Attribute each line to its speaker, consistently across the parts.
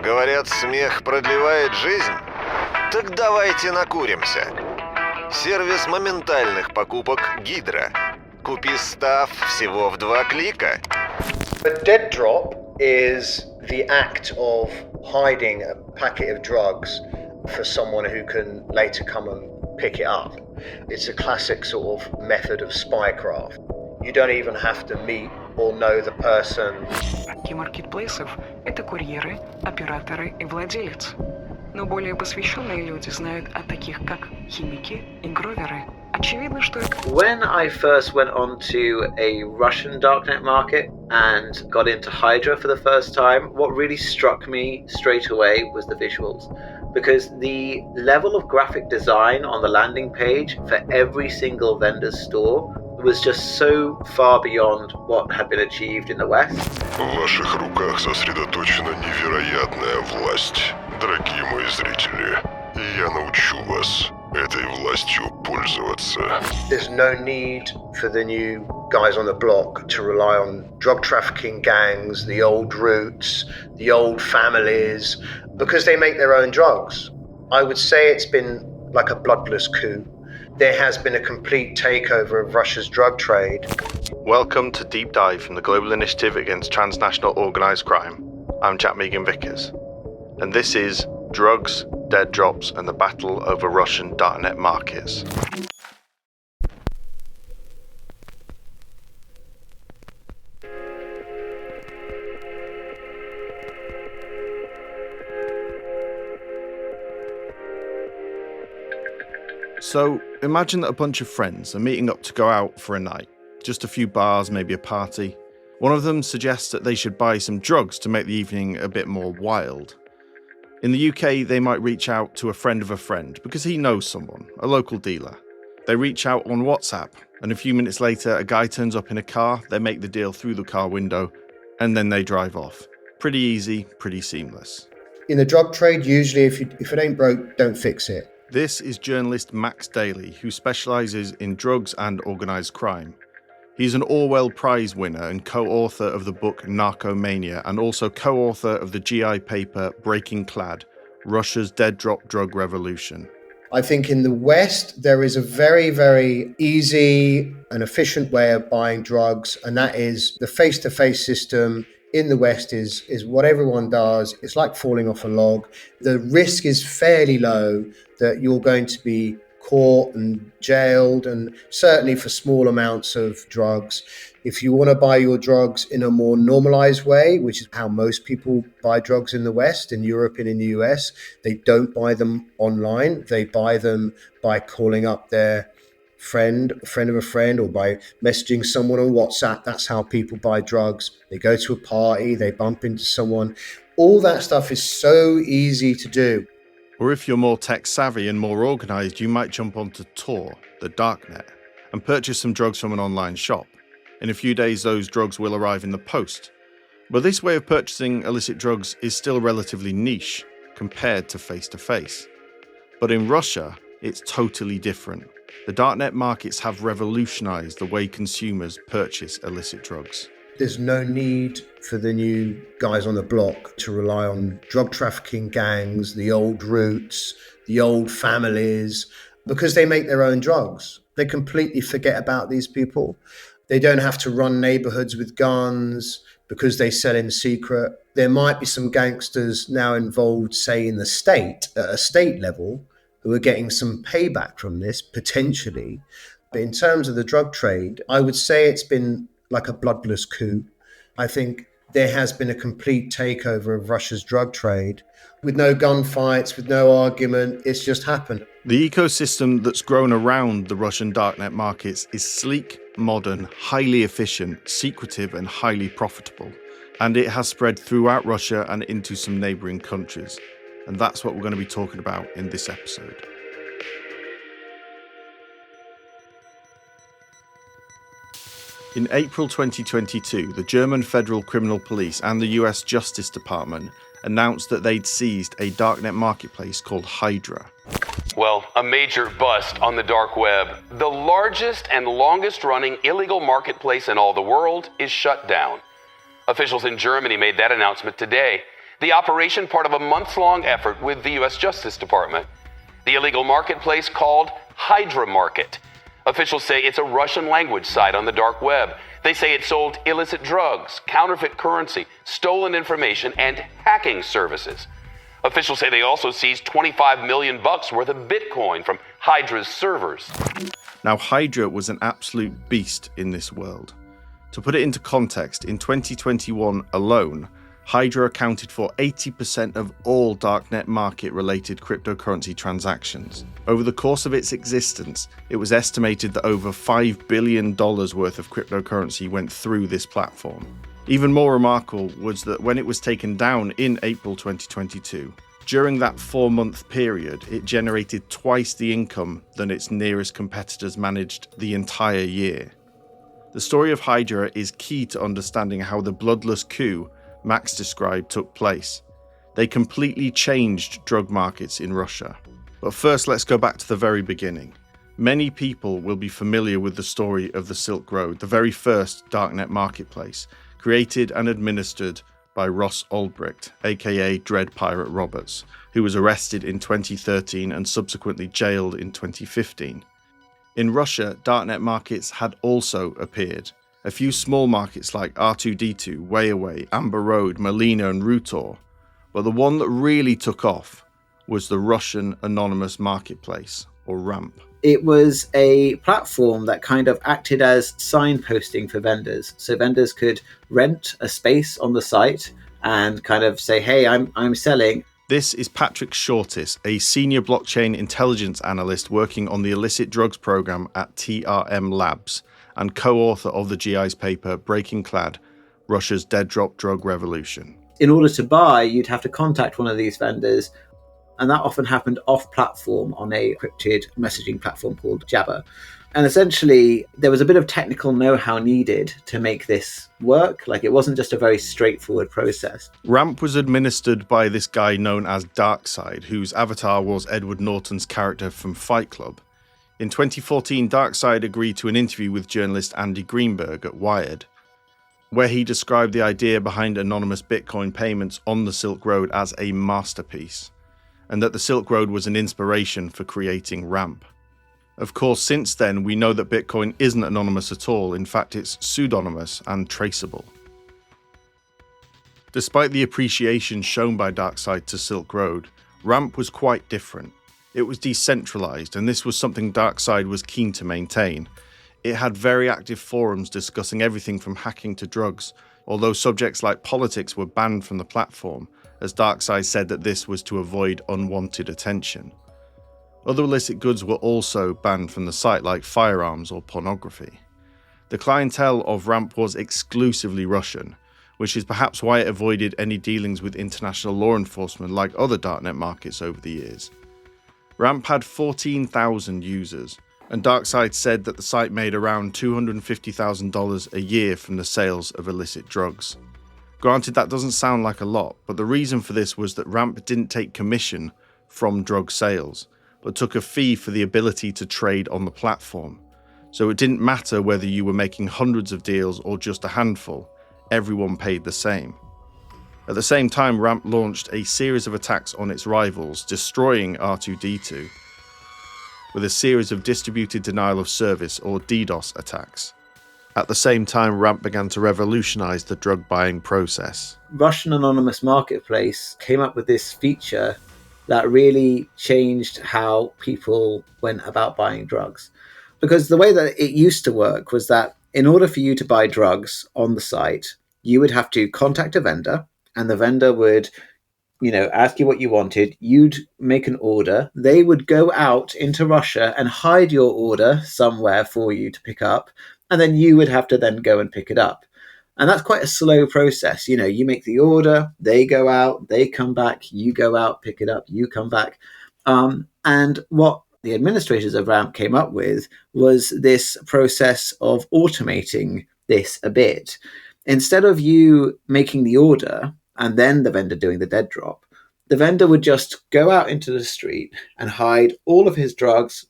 Speaker 1: Говорят, смех продлевает жизнь. Так давайте накуримся. Сервис моментальных покупок Hydra. Купи став всего в 2 клика.
Speaker 2: A dead drop is the act of hiding a packet of drugs for someone who can later come and pick it up. It's a classic sort of method of spycraft. You don't even have to meet or know the person.
Speaker 3: И маркетплейсов – это курьеры, операторы и владелец. Но более посвященные люди знают о таких, как химики и гроверы. Очевидно, что это...
Speaker 4: When I first went onto a Russian Darknet market and got into Hydra for the first time, what really struck me straight away was the visuals. Because the level of graphic design on the landing page for every single vendor's store was just so far beyond what had been achieved in the West.
Speaker 5: В ваших руках сосредоточена невероятная власть, дорогие мои зрители. И я научу вас этой властью пользоваться.
Speaker 2: There's no need for the new guys on the block to rely on drug trafficking gangs, the old routes, the old families, because they make their own drugs. I would say it's been like a bloodless coup. There has been a complete takeover of Russia's drug trade.
Speaker 6: Welcome to Deep Dive from the Global Initiative Against Transnational Organised Crime. I'm Jack Megan-Vickers, and this is Drugs, Dead Drops and the Battle over Russian Darknet Markets. So, imagine that a bunch of friends are meeting up to go out for a night. Just a few bars, maybe a party. One of them suggests that they should buy some drugs to make the evening a bit more wild. In the UK, they might reach out to a friend of a friend because he knows someone, a local dealer. They reach out on WhatsApp, and a few minutes later, a guy turns up in a car, they make the deal through the car window, and then they drive off. Pretty easy, pretty seamless.
Speaker 2: In the drug trade, usually if it ain't broke, don't fix it.
Speaker 6: This is journalist Max Daly, who specialises in drugs and organised crime. He's an Orwell Prize winner and co-author of the book Narcomania, and also co-author of the GI paper Breaking Clad, Russia's Dead Drop Drug Revolution.
Speaker 2: I think in the West, there is a very, very easy and efficient way of buying drugs, and that is the face-to-face system. In the West is what everyone does. It's like falling off a log. The risk is fairly low that you're going to be caught and jailed, and certainly for small amounts of drugs. If you want to buy your drugs in a more normalized way, which is how most people buy drugs in the West, in Europe and in the US, they don't buy them online. They buy them by calling up their friend of a friend, or by messaging someone on WhatsApp. That's how people buy drugs. They go to a party, they bump into someone. All that stuff is so easy to do.
Speaker 6: Or if you're more tech savvy and more organised, you might jump onto Tor, the Darknet, and purchase some drugs from an online shop. In a few days, those drugs will arrive in the post. But this way of purchasing illicit drugs is still relatively niche compared to face-to-face. But in Russia, it's totally different. The Darknet markets have revolutionised the way consumers purchase illicit drugs.
Speaker 2: There's no need for the new guys on the block to rely on drug trafficking gangs, the old routes, the old families, because they make their own drugs. They completely forget about these people. They don't have to run neighborhoods with guns because they sell in secret. There might be some gangsters now involved, say, in the state, at a state level, who are getting some payback from this, potentially. But in terms of the drug trade, I would say it's been like a bloodless coup. I think there has been a complete takeover of Russia's drug trade, with no gunfights, with no argument. It's just happened.
Speaker 6: The ecosystem that's grown around the Russian Darknet markets is sleek, modern, highly efficient, secretive and highly profitable. And it has spread throughout Russia and into some neighbouring countries. And that's what we're going to be talking about in this episode. In April 2022, the German Federal Criminal Police and the US Justice Department announced that they'd seized a darknet marketplace called Hydra.
Speaker 7: Well, a major bust on the dark web. The largest and longest running illegal marketplace in all the world is shut down. Officials in Germany made that announcement today. The operation part of a months-long effort with the U.S. Justice Department. The illegal marketplace called Hydra Market. Officials say it's a Russian language site on the dark web. They say it sold illicit drugs, counterfeit currency, stolen information, and hacking services. Officials say they also seized $25 million worth of Bitcoin from Hydra's servers.
Speaker 6: Now, Hydra was an absolute beast in this world. To put it into context, in 2021 alone, Hydra accounted for 80% of all Darknet market-related cryptocurrency transactions. Over the course of its existence, it was estimated that over $5 billion worth of cryptocurrency went through this platform. Even more remarkable was that when it was taken down in April 2022, during that 4-month period, it generated twice the income than its nearest competitors managed the entire year. The story of Hydra is key to understanding how the bloodless coup Max described took place. They completely changed drug markets in Russia. But first, let's go back to the very beginning. Many people will be familiar with the story of the Silk Road, the very first Darknet marketplace, created and administered by Ross Ulbricht, aka Dread Pirate Roberts, who was arrested in 2013 and subsequently jailed in 2015. In Russia, Darknet markets had also appeared. A few small markets like R2D2, Wayaway, Amber Road, Molina and Rutor, but the one that really took off was the Russian anonymous marketplace, or RAMP.
Speaker 4: It was a platform that kind of acted as signposting for vendors. So vendors could rent a space on the site and kind of say, hey, I'm selling.
Speaker 6: This is Patrick Shortis, a senior blockchain intelligence analyst working on the illicit drugs program at TRM Labs and co-author of the GI's paper Breaking Clad, Russia's Dead Drop Drug Revolution.
Speaker 4: In order to buy, you'd have to contact one of these vendors, and that often happened off-platform on a encrypted messaging platform called Jabber. And essentially, there was a bit of technical know-how needed to make this work. Like, it wasn't just a very straightforward process.
Speaker 6: RAMP was administered by this guy known as Darkseid, whose avatar was Edward Norton's character from Fight Club. In 2014, Darkseid agreed to an interview with journalist Andy Greenberg at Wired, where he described the idea behind anonymous Bitcoin payments on the Silk Road as a masterpiece, and that the Silk Road was an inspiration for creating RAMP. Of course, since then, we know that Bitcoin isn't anonymous at all. In fact, it's pseudonymous and traceable. Despite the appreciation shown by Darkseid to Silk Road, RAMP was quite different. It was decentralized, and this was something Darkseid was keen to maintain. It had very active forums discussing everything from hacking to drugs, although subjects like politics were banned from the platform, as Darkseid said that this was to avoid unwanted attention. Other illicit goods were also banned from the site, like firearms or pornography. The clientele of RAMP was exclusively Russian, which is perhaps why it avoided any dealings with international law enforcement like other Darknet markets over the years. RAMP had 14,000 users, and Darkseid said that the site made around $250,000 a year from the sales of illicit drugs. Granted, that doesn't sound like a lot, but the reason for this was that RAMP didn't take commission from drug sales, but took a fee for the ability to trade on the platform. So it didn't matter whether you were making hundreds of deals or just a handful, everyone paid the same. At the same time, RAMP launched a series of attacks on its rivals, destroying R2D2, with a series of distributed denial of service or DDoS attacks. At the same time, RAMP began to revolutionize the drug buying process.
Speaker 4: Russian Anonymous Marketplace came up with this feature that really changed how people went about buying drugs. Because the way that it used to work was that in order for you to buy drugs on the site, you would have to contact a vendor, and the vendor would, ask you what you wanted. You'd make an order. They would go out into Russia and hide your order somewhere for you to pick up, and then you would have to then go and pick it up. And that's quite a slow process. You make the order, they go out, they come back, you go out, pick it up, you come back. And what the administrators of RAMP came up with was this process of automating this a bit. Instead of you making the order and then the vendor doing the dead drop, the vendor would just go out into the street and hide all of his drugs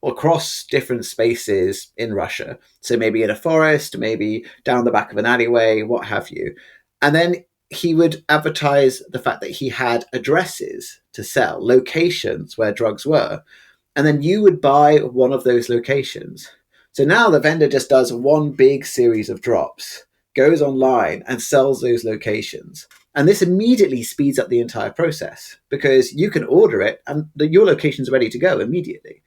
Speaker 4: across different spaces in Russia. So maybe in a forest, maybe down the back of an alleyway, what have you. And then he would advertise the fact that he had addresses to sell, locations where drugs were. And then you would buy one of those locations. So now the vendor just does one big series of drops, goes online and sells those locations. And this immediately speeds up the entire process because you can order it and your location's ready to go immediately.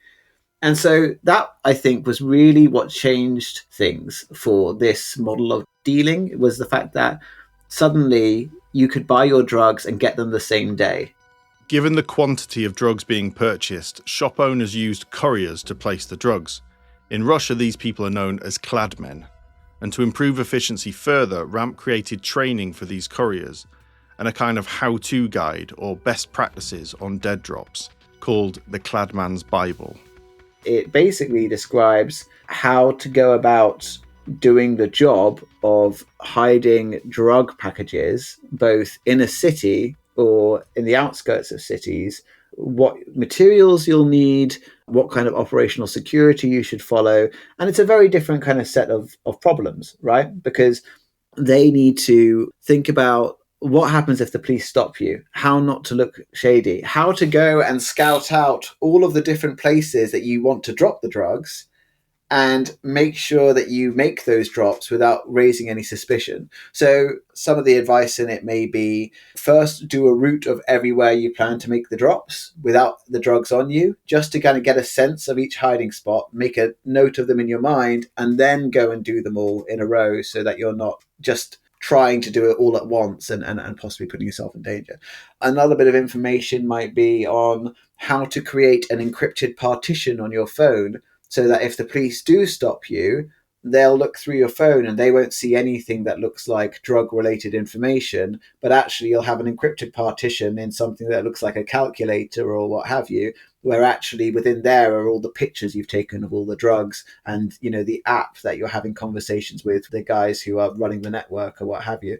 Speaker 4: And so that, I think, was really what changed things for this model of dealing. It was the fact that suddenly you could buy your drugs and get them the same day.
Speaker 6: Given the quantity of drugs being purchased, shop owners used couriers to place the drugs. In Russia, these people are known as cladmen. And to improve efficiency further, Ramp created training for these couriers and a kind of how-to guide or best practices on dead drops called the Cladman's Bible.
Speaker 4: It basically describes how to go about doing the job of hiding drug packages, both in a city or in the outskirts of cities, what materials you'll need, what kind of operational security you should follow. And it's a very different kind of set of problems, right? Because they need to think about what happens if the police stop you, how not to look shady, how to go and scout out all of the different places that you want to drop the drugs and make sure that you make those drops without raising any suspicion. So some of the advice in it may be, first do a route of everywhere you plan to make the drops without the drugs on you, just to kind of get a sense of each hiding spot, make a note of them in your mind, and then go and do them all in a row so that you're not just trying to do it all at once and possibly putting yourself in danger. Another bit of information might be on how to create an encrypted partition on your phone so that if the police do stop you, they'll look through your phone and they won't see anything that looks like drug-related information, but actually you'll have an encrypted partition in something that looks like a calculator or what have you, where actually within there are all the pictures you've taken of all the drugs and, you know, the app that you're having conversations with the guys who are running the network or what have you.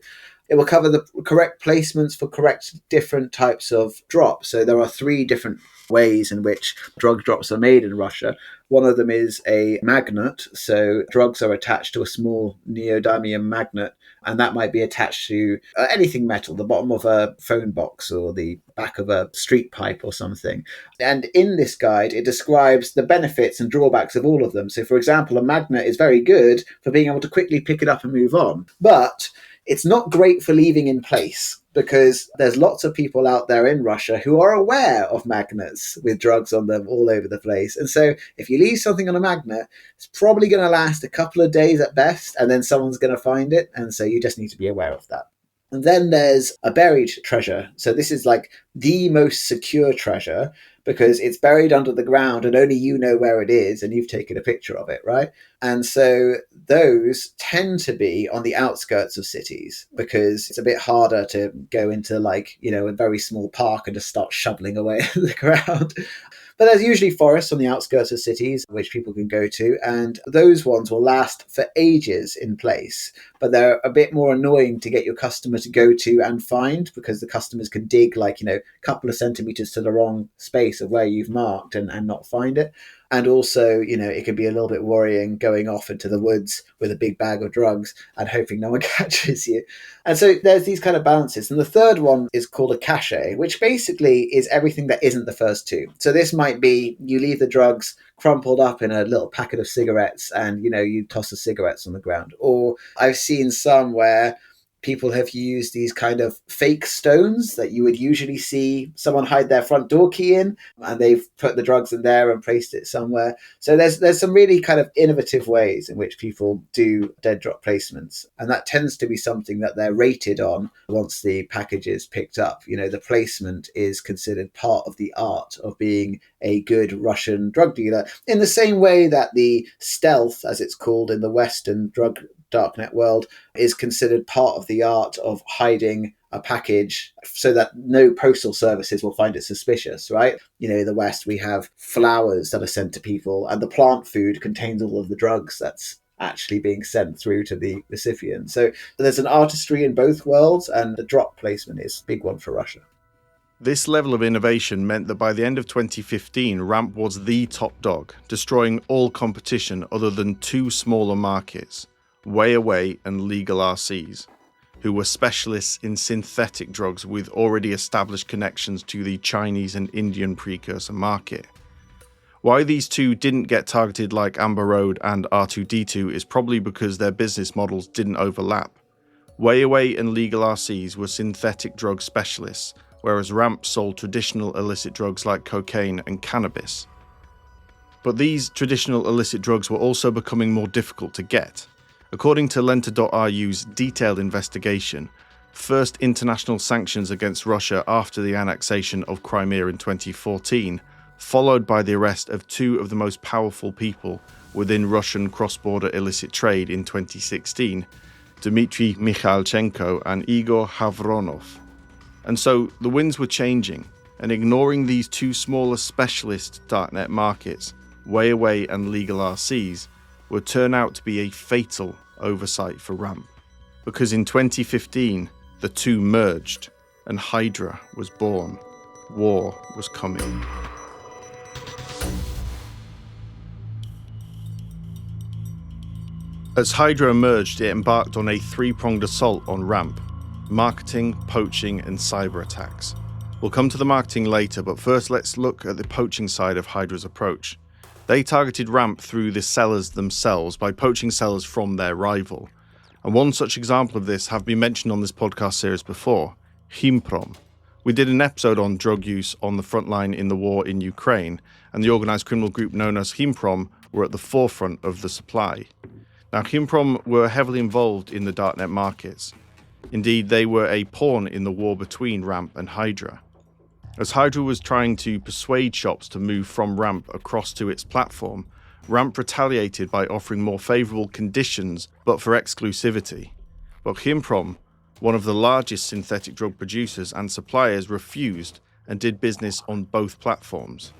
Speaker 4: It will cover the correct placements for correct different types of drops. So there are 3 different ways in which drug drops are made in Russia. One of them is a magnet. So drugs are attached to a small neodymium magnet, and that might be attached to anything metal, the bottom of a phone box or the back of a street pipe or something. And in this guide, it describes the benefits and drawbacks of all of them. So, for example, a magnet is very good for being able to quickly pick it up and move on. But it's not great for leaving in place because there's lots of people out there in Russia who are aware of magnets with drugs on them all over the place. And so if you leave something on a magnet, it's probably going to last a couple of days at best, and then someone's going to find it. And so you just need to be aware of that. And then there's a buried treasure. So this is like the most secure treasure because it's buried under the ground and only you know where it is and you've taken a picture of it, right? And so those tend to be on the outskirts of cities because it's a bit harder to go into like, you know, a very small park and just start shoveling away at the ground. But there's usually forests on the outskirts of cities which people can go to, and those ones will last for ages in place. But they're a bit more annoying to get your customer to go to and find because the customers can dig like, you know, a couple of centimeters to the wrong space of where you've marked and not find it. And also, you know, it can be a little bit worrying going off into the woods with a big bag of drugs and hoping no one catches you. And so there's these kind of balances. And the third one is called a cache, which basically is everything that isn't the first 2. So this might be you leave the drugs crumpled up in a little packet of cigarettes and, you know, you toss the cigarettes on the ground. Or I've seen some where people have used these kind of fake stones that you would usually see someone hide their front door key in, and they've put the drugs in there and placed it somewhere. So there's some really kind of innovative ways in which people do dead drop placements. And that tends to be something that they're rated on once the package is picked up. You know, the placement is considered part of the art of being a good Russian drug dealer, in the same way that the stealth, as it's called in the Western drug Darknet world, is considered part of the art of hiding a package so that no postal services will find it suspicious, right? You know, in the West, we have flowers that are sent to people and the plant food contains all of the drugs that's actually being sent through to the recipient. So there's an artistry in both worlds, and the drop placement is a big one for Russia.
Speaker 6: This level of innovation meant that by the end of 2015, Ramp was the top dog, destroying all competition other than 2 smaller markets, Way Away and Legal RCs. who were specialists in synthetic drugs with already established connections to the Chinese and Indian precursor market. Why these two didn't get targeted like Amber Road and R2D2 is probably because their business models didn't overlap. Wayaway and Legal RCs were synthetic drug specialists, whereas Ramp sold traditional illicit drugs like cocaine and cannabis. But these traditional illicit drugs were also becoming more difficult to get. According to Lenta.ru's detailed investigation, first international sanctions against Russia after the annexation of Crimea in 2014, followed by the arrest of two of the most powerful people within Russian cross-border illicit trade in 2016, Dmitry Mikhailchenko and Igor Havronov. And so the winds were changing, and ignoring these two smaller specialist darknet markets, Wayaway and Legal RCs, would turn out to be a fatal oversight for Ramp. Because in 2015, the two merged, and Hydra was born. War was coming. As Hydra emerged, it embarked on a three-pronged assault on Ramp: marketing, poaching, and cyber attacks. We'll come to the marketing later, but first let's look at the poaching side of Hydra's approach. They targeted Ramp through the sellers themselves by poaching sellers from their rival. And one such example of this have been mentioned on this podcast series before, Himprom. We did an episode on drug use on the front line in the war in Ukraine, and the organised criminal group known as Himprom were at the forefront of the supply. Now, Himprom were heavily involved in the darknet markets. Indeed, they were a pawn in the war between Ramp and Hydra. As Hydra was trying to persuade shops to move from Ramp across to its platform, Ramp retaliated by offering more favourable conditions but for exclusivity. But Himprom, one of the largest synthetic drug producers and suppliers, refused and did business on both platforms.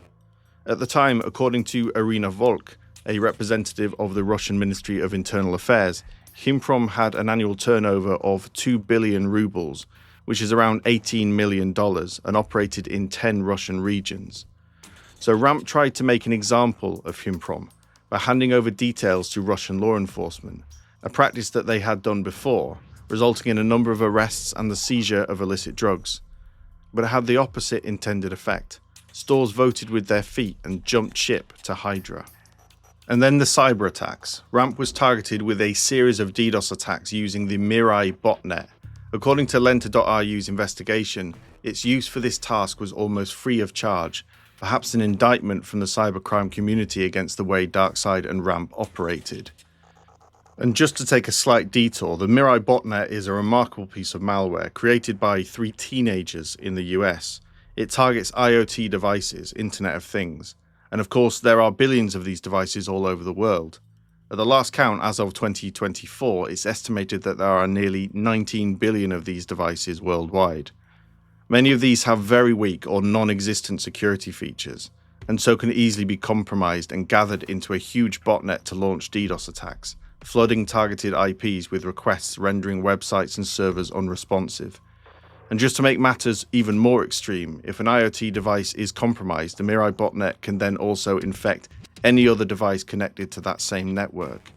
Speaker 6: At the time, according to Irina Volk, a representative of the Russian Ministry of Internal Affairs, Himprom had an annual turnover of 2 billion rubles, which is around $18 million, and operated in 10 Russian regions. So Ramp tried to make an example of Himprom by handing over details to Russian law enforcement, a practice that they had done before, resulting in a number of arrests and the seizure of illicit drugs. But it had the opposite intended effect. Stores voted with their feet and jumped ship to Hydra. And then the cyber attacks. Ramp was targeted with a series of DDoS attacks using the Mirai botnet. According to Lenta.ru's investigation, its use for this task was almost free of charge, perhaps an indictment from the cybercrime community against the way DarkSide and Ramp operated. And just to take a slight detour, the Mirai botnet is a remarkable piece of malware created by 3 teenagers in the US. It targets IoT devices, Internet of Things. And of course, there are billions of these devices all over the world. At the last count, as of 2024, it's estimated that there are nearly 19 billion of these devices worldwide. Many of these have very weak or non-existent security features, and so can easily be compromised and gathered into a huge botnet to launch DDoS attacks, flooding targeted IPs with requests rendering websites and servers unresponsive. And just to make matters even more extreme, if an IoT device is compromised, the Mirai botnet can then also infect any other device connected to that same network.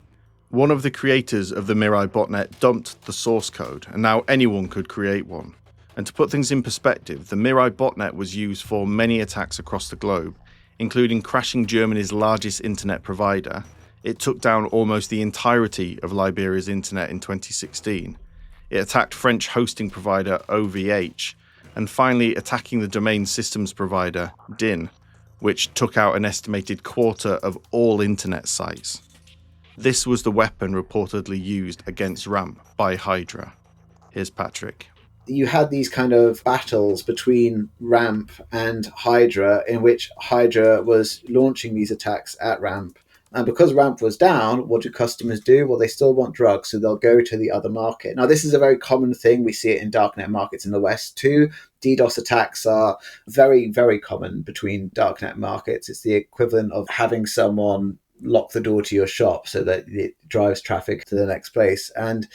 Speaker 6: One of the creators of the Mirai botnet dumped the source code, and now anyone could create one. And to put things in perspective, the Mirai botnet was used for many attacks across the globe, including crashing Germany's largest internet provider. It took down almost the entirety of Liberia's internet in 2016. It attacked French hosting provider OVH, and finally attacking the domain systems provider DIN, which took out an estimated quarter of all internet sites. This was the weapon reportedly used against Ramp by Hydra. Here's Patrick.
Speaker 8: You had these kind of battles between Ramp and Hydra, in which Hydra was launching these attacks at Ramp. And because Ramp was down, what do customers do? Well, they still want drugs, so they'll go to the other market. Now, this is a very common thing. We see it in darknet markets in the West too. DDoS attacks are very, very common between darknet markets. It's the equivalent of having someone lock the door to your shop so that it drives traffic to the next place. And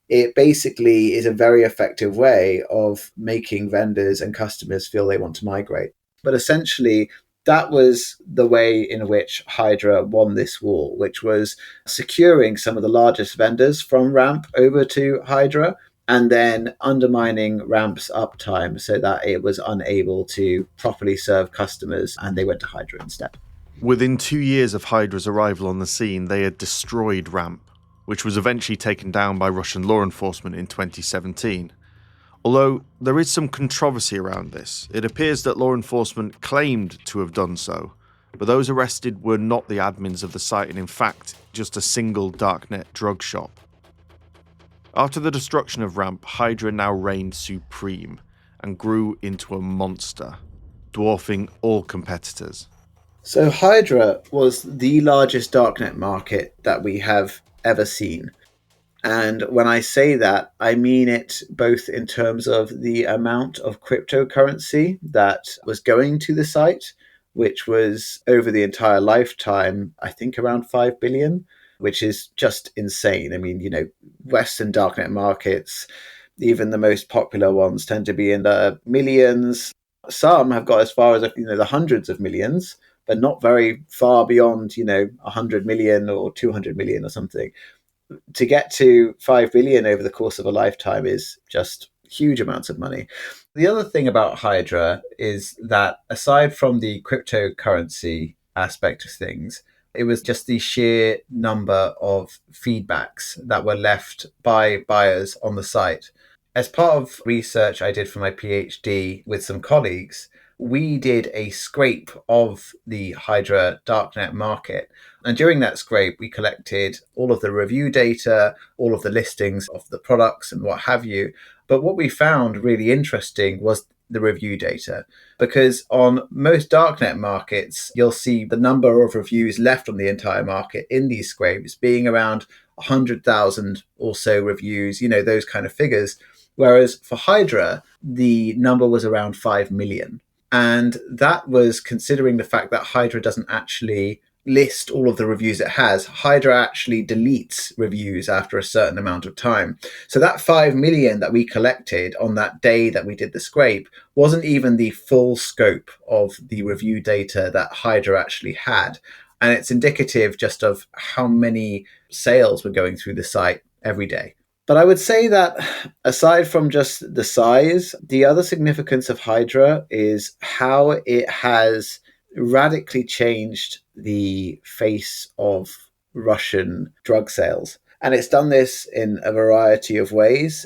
Speaker 8: it basically is a very effective way of making vendors and customers feel they want to migrate. But essentially, that was the way in which Hydra won this war, which was securing some of the largest vendors from Ramp over to Hydra and then undermining Ramp's uptime so that it was unable to properly serve customers, and they went to Hydra instead.
Speaker 6: Within 2 years of Hydra's arrival on the scene, they had destroyed Ramp, which was eventually taken down by Russian law enforcement in 2017. Although there is some controversy around this, it appears that law enforcement claimed to have done so, but those arrested were not the admins of the site and in fact just a single Darknet drug shop. After the destruction of Ramp, Hydra now reigned supreme and grew into a monster, dwarfing all competitors.
Speaker 8: So Hydra was the largest Darknet market that we have ever seen. And when I say that, I mean it both in terms of the amount of cryptocurrency that was going to the site, which was over the entire lifetime, I think around 5 billion, which is just insane. I mean, Western Darknet markets, even the most popular ones, tend to be in the millions. Some have got as far as the hundreds of millions, but not very far beyond 100 million or 200 million or something. To get to 5 billion over the course of a lifetime is just huge amounts of money. The other thing about Hydra is that aside from the cryptocurrency aspect of things, it was just the sheer number of feedbacks that were left by buyers on the site. As part of research I did for my PhD with some colleagues, we did a scrape of the Hydra Darknet market. And during that scrape, we collected all of the review data, all of the listings of the products and what have you. But what we found really interesting was the review data, because on most Darknet markets, you'll see the number of reviews left on the entire market in these scrapes being around 100,000 or so reviews, those kind of figures. Whereas for Hydra, the number was around 5 million. And that was considering the fact that Hydra doesn't actually list all of the reviews it has. Hydra actually deletes reviews after a certain amount of time. So that 5 million that we collected on that day that we did the scrape wasn't even the full scope of the review data that Hydra actually had. And it's indicative just of how many sales were going through the site every day. But I would say that aside from just the size, the other significance of Hydra is how it has radically changed the face of Russian drug sales. And it's done this in a variety of ways.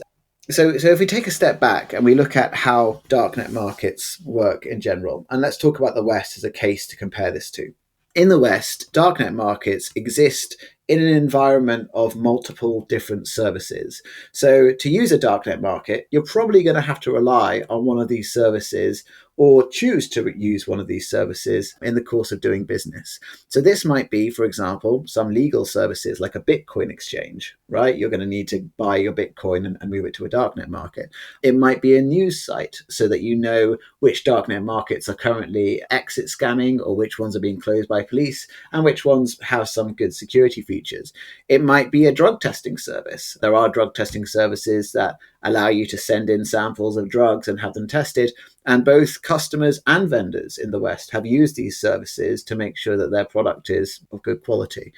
Speaker 8: So if we take a step back and we look at how Darknet markets work in general, and let's talk about the West as a case to compare this to. In the West, Darknet markets exist in an environment of multiple different services. So to use a Darknet market, you're probably going to have to rely on one of these services or choose to use one of these services in the course of doing business. So this might be, for example, some legal services like a Bitcoin exchange, right? You're going to need to buy your Bitcoin and move it to a Darknet market. It might be a news site so that you know which Darknet markets are currently exit scamming or which ones are being closed by police and which ones have some good security features. It might be a drug testing service. There are drug testing services that allow you to send in samples of drugs and have them tested. And both customers and vendors in the West have used these services to make sure that their product is of good quality.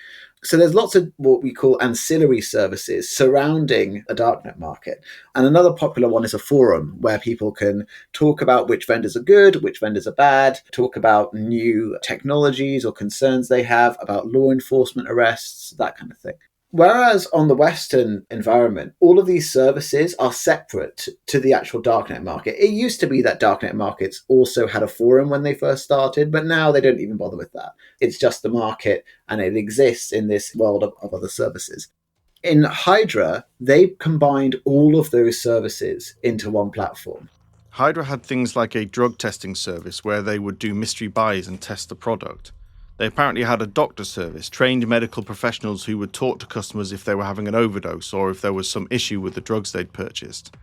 Speaker 8: So there's lots of what we call ancillary services surrounding a Darknet market. And another popular one is a forum where people can talk about which vendors are good, which vendors are bad, talk about new technologies or concerns they have, about law enforcement arrests, that kind of thing. Whereas on the Western environment, all of these services are separate to the actual Darknet market. It used to be that Darknet markets also had a forum when they first started, but now they don't even bother with that. It's just the market and it exists in this world of other services. In Hydra, they combined all of those services into one platform.
Speaker 6: Hydra had things like a drug testing service where they would do mystery buys and test the product. They apparently had a doctor service, trained medical professionals who would talk to customers if they were having an overdose or if there was some issue with the drugs they'd purchased.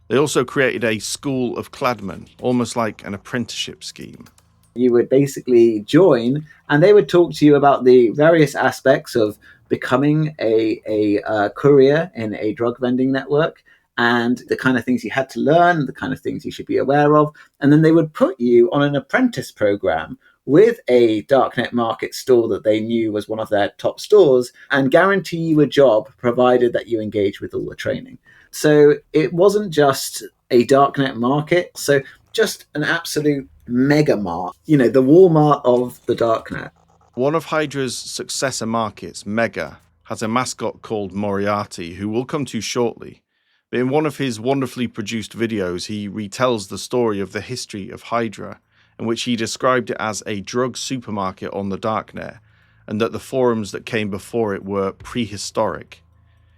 Speaker 6: They also created a school of Kladmen, almost like an apprenticeship scheme.
Speaker 8: You would basically join and they would talk to you about the various aspects of becoming a courier in a drug vending network and the kind of things you had to learn, the kind of things you should be aware of. And then they would put you on an apprentice program with a Darknet market store that they knew was one of their top stores and guarantee you a job provided that you engage with all the training. So it wasn't just a darknet market, so just an absolute mega mart, the Walmart of the darknet.
Speaker 6: One of Hydra's successor markets, Mega, has a mascot called Moriarty, who we'll come to shortly. But in one of his wonderfully produced videos, he retells the story of the history of Hydra, in which he described it as a drug supermarket on the Darknet, and that the forums that came before it were prehistoric.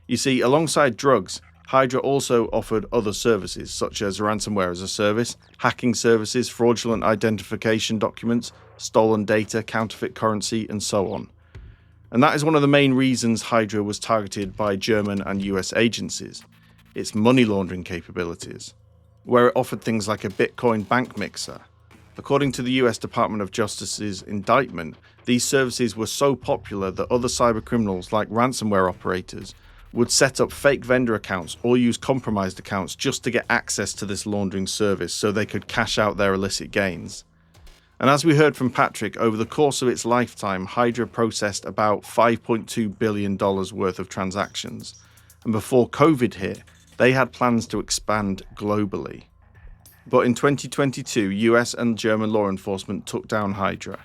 Speaker 6: You see, alongside drugs, Hydra also offered other services, such as ransomware as a service, hacking services, fraudulent identification documents, stolen data, counterfeit currency, and so on. And that is one of the main reasons Hydra was targeted by German and US agencies, its money laundering capabilities, where it offered things like a Bitcoin bank mixer. According to the US Department of Justice's indictment, these services were so popular that other cybercriminals like ransomware operators would set up fake vendor accounts or use compromised accounts just to get access to this laundering service so they could cash out their illicit gains. And as we heard from Patrick, over the course of its lifetime, Hydra processed about $5.2 billion worth of transactions. And before COVID hit, they had plans to expand globally. But in 2022, US and German law enforcement took down Hydra.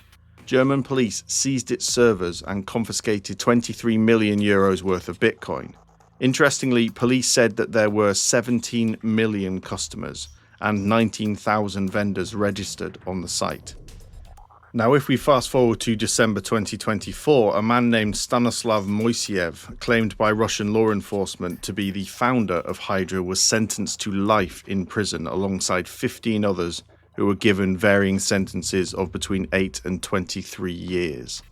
Speaker 6: German police seized its servers and confiscated 23 million euros worth of Bitcoin. Interestingly, police said that there were 17 million customers and 19,000 vendors registered on the site. Now, if we fast forward to December 2024, a man named Stanislav Moiseev, claimed by Russian law enforcement to be the founder of Hydra, was sentenced to life in prison alongside 15 others who were given varying sentences of between 8 and 23 years.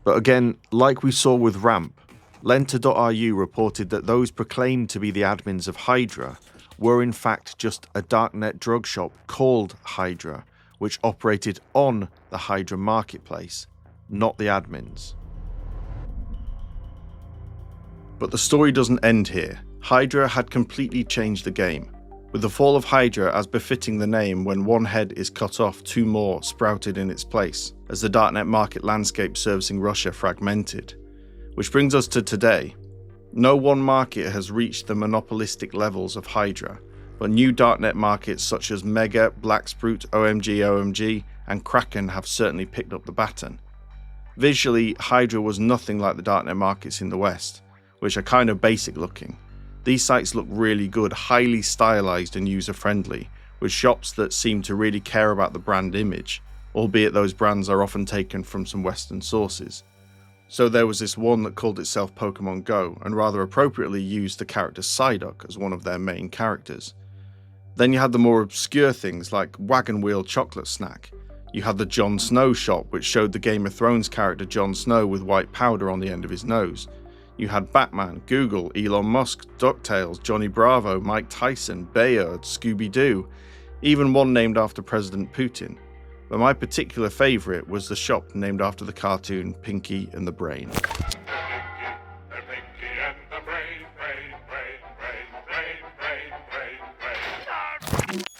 Speaker 6: But again, like we saw with Ramp, Lenta.ru reported that those proclaimed to be the admins of Hydra were in fact just a darknet drug shop called Hydra, which operated on the Hydra marketplace, not the admins. But the story doesn't end here. Hydra had completely changed the game. With the fall of Hydra, as befitting the name, when one head is cut off, two more sprouted in its place, as the darknet market landscape servicing Russia fragmented. Which brings us to today. No one market has reached the monopolistic levels of Hydra, but new darknet markets such as Mega, Blacksprut, OMG, and Kraken have certainly picked up the baton. Visually, Hydra was nothing like the darknet markets in the West, which are kind of basic looking. These sites look really good, highly stylized and user-friendly, with shops that seem to really care about the brand image, albeit those brands are often taken from some Western sources. So there was this one that called itself Pokemon Go, and rather appropriately used the character Psyduck as one of their main characters. Then you had the more obscure things like Wagon Wheel Chocolate Snack. You had the Jon Snow shop, which showed the Game of Thrones character Jon Snow with white powder on the end of his nose. You had Batman, Google, Elon Musk, DuckTales, Johnny Bravo, Mike Tyson, Bayard, Scooby-Doo, even one named after President Putin. But my particular favourite was the shop named after the cartoon Pinky and the Brain.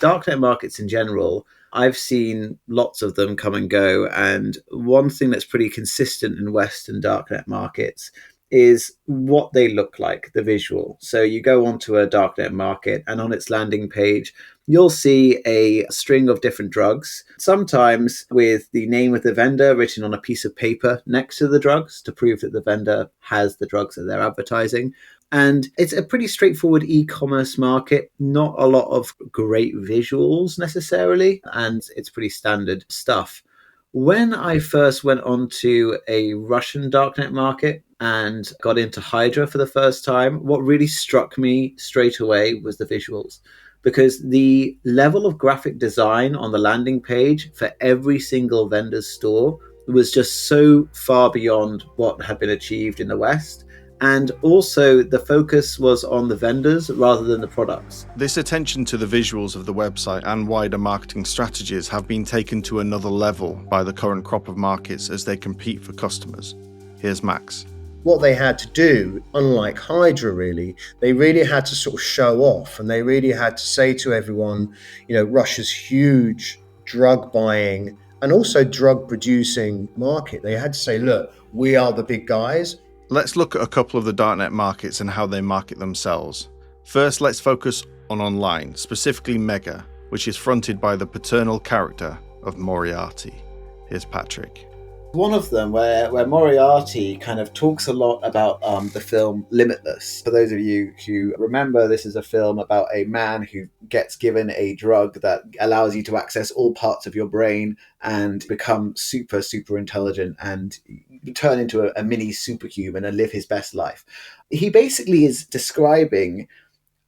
Speaker 8: Darknet markets in general, I've seen lots of them come and go, and one thing that's pretty consistent in Western darknet markets is what they look like, the visual. So you go onto a darknet market, and on its landing page, you'll see a string of different drugs, sometimes with the name of the vendor written on a piece of paper next to the drugs to prove that the vendor has the drugs that they're advertising. And it's a pretty straightforward e-commerce market, not a lot of great visuals necessarily, and it's pretty standard stuff. When I first went onto a Russian darknet market and got into Hydra for the first time, what really struck me straight away was the visuals, because the level of graphic design on the landing page for every single vendor's store was just so far beyond what had been achieved in the West. And also the focus was on the vendors rather than the products.
Speaker 6: This attention to the visuals of the website and wider marketing strategies have been taken to another level by the current crop of markets as they compete for customers. Here's Max.
Speaker 2: What they had to do, unlike Hydra really, they really had to sort of show off, and they really had to say to everyone, Russia's huge drug buying and also drug producing market. They had to say, look, we are the big guys.
Speaker 6: Let's look at a couple of the darknet markets and how they market themselves. First, let's focus on online, specifically Mega, which is fronted by the paternal character of Moriarty. Here's Patrick.
Speaker 8: One of them where Moriarty kind of talks a lot about the film Limitless. For those of you who remember, this is a film about a man who gets given a drug that allows you to access all parts of your brain and become super, super intelligent and turn into a mini superhuman and live his best life. He basically is describing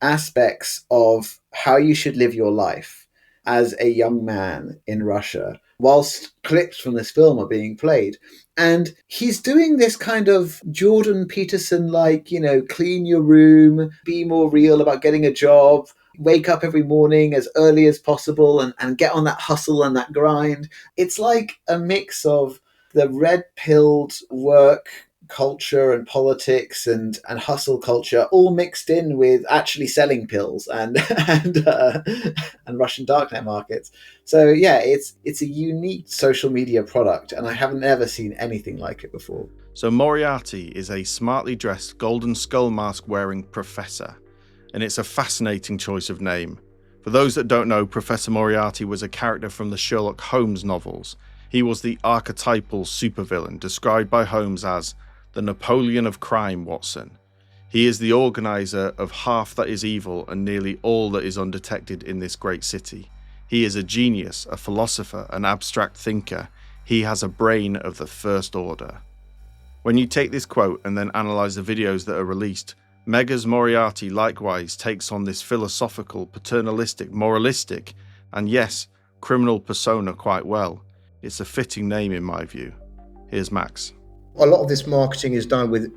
Speaker 8: aspects of how you should live your life as a young man in Russia, whilst clips from this film are being played. And he's doing this kind of Jordan Peterson-like, clean your room, be more real about getting a job, wake up every morning as early as possible and get on that hustle and that grind. It's like a mix of the red-pilled work culture and politics and hustle culture all mixed in with actually selling pills and Russian darknet markets. So yeah, it's a unique social media product, and I haven't ever seen anything like it before.
Speaker 6: So Moriarty is a smartly dressed golden skull mask wearing professor, and it's a fascinating choice of name. For those that don't know, Professor Moriarty was a character from the Sherlock Holmes novels. He was the archetypal supervillain described by Holmes as the Napoleon of crime, Watson. He is the organizer of half that is evil and nearly all that is undetected in this great city. He is a genius, a philosopher, an abstract thinker. He has a brain of the first order. When you take this quote and then analyze the videos that are released, Mega's Moriarty likewise takes on this philosophical, paternalistic, moralistic, and yes, criminal persona quite well. It's a fitting name in my view. Here's Max.
Speaker 2: A lot of this marketing is done with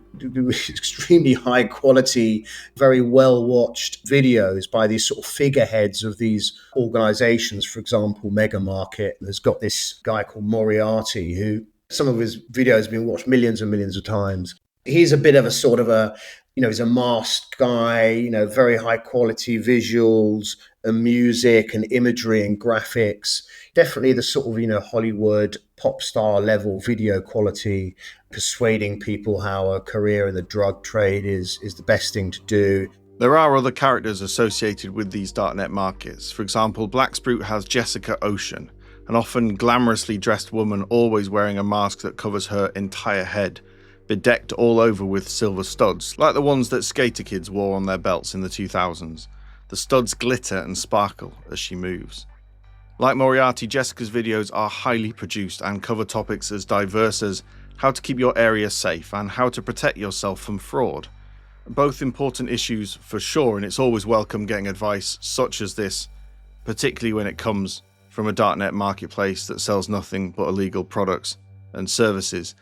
Speaker 2: extremely high quality, very well watched videos by these sort of figureheads of these organizations. For example, Mega Market has got this guy called Moriarty, who some of his videos have been watched millions and millions of times. He's a bit of a sort of he's a masked guy, very high quality visuals and music and imagery and graphics. Definitely the sort of, Hollywood pop star level video quality, persuading people how a career in the drug trade is the best thing to do.
Speaker 6: There are other characters associated with these darknet markets. For example, Blacksprut has Jessica Ocean, an often glamorously dressed woman always wearing a mask that covers her entire head, bedecked all over with silver studs, like the ones that skater kids wore on their belts in the 2000s. The studs glitter and sparkle as she moves. Like Moriarty, Jessica's videos are highly produced and cover topics as diverse as how to keep your area safe and how to protect yourself from fraud. Both important issues for sure, and it's always welcome getting advice such as this, particularly when it comes from a darknet marketplace that sells nothing but illegal products and services.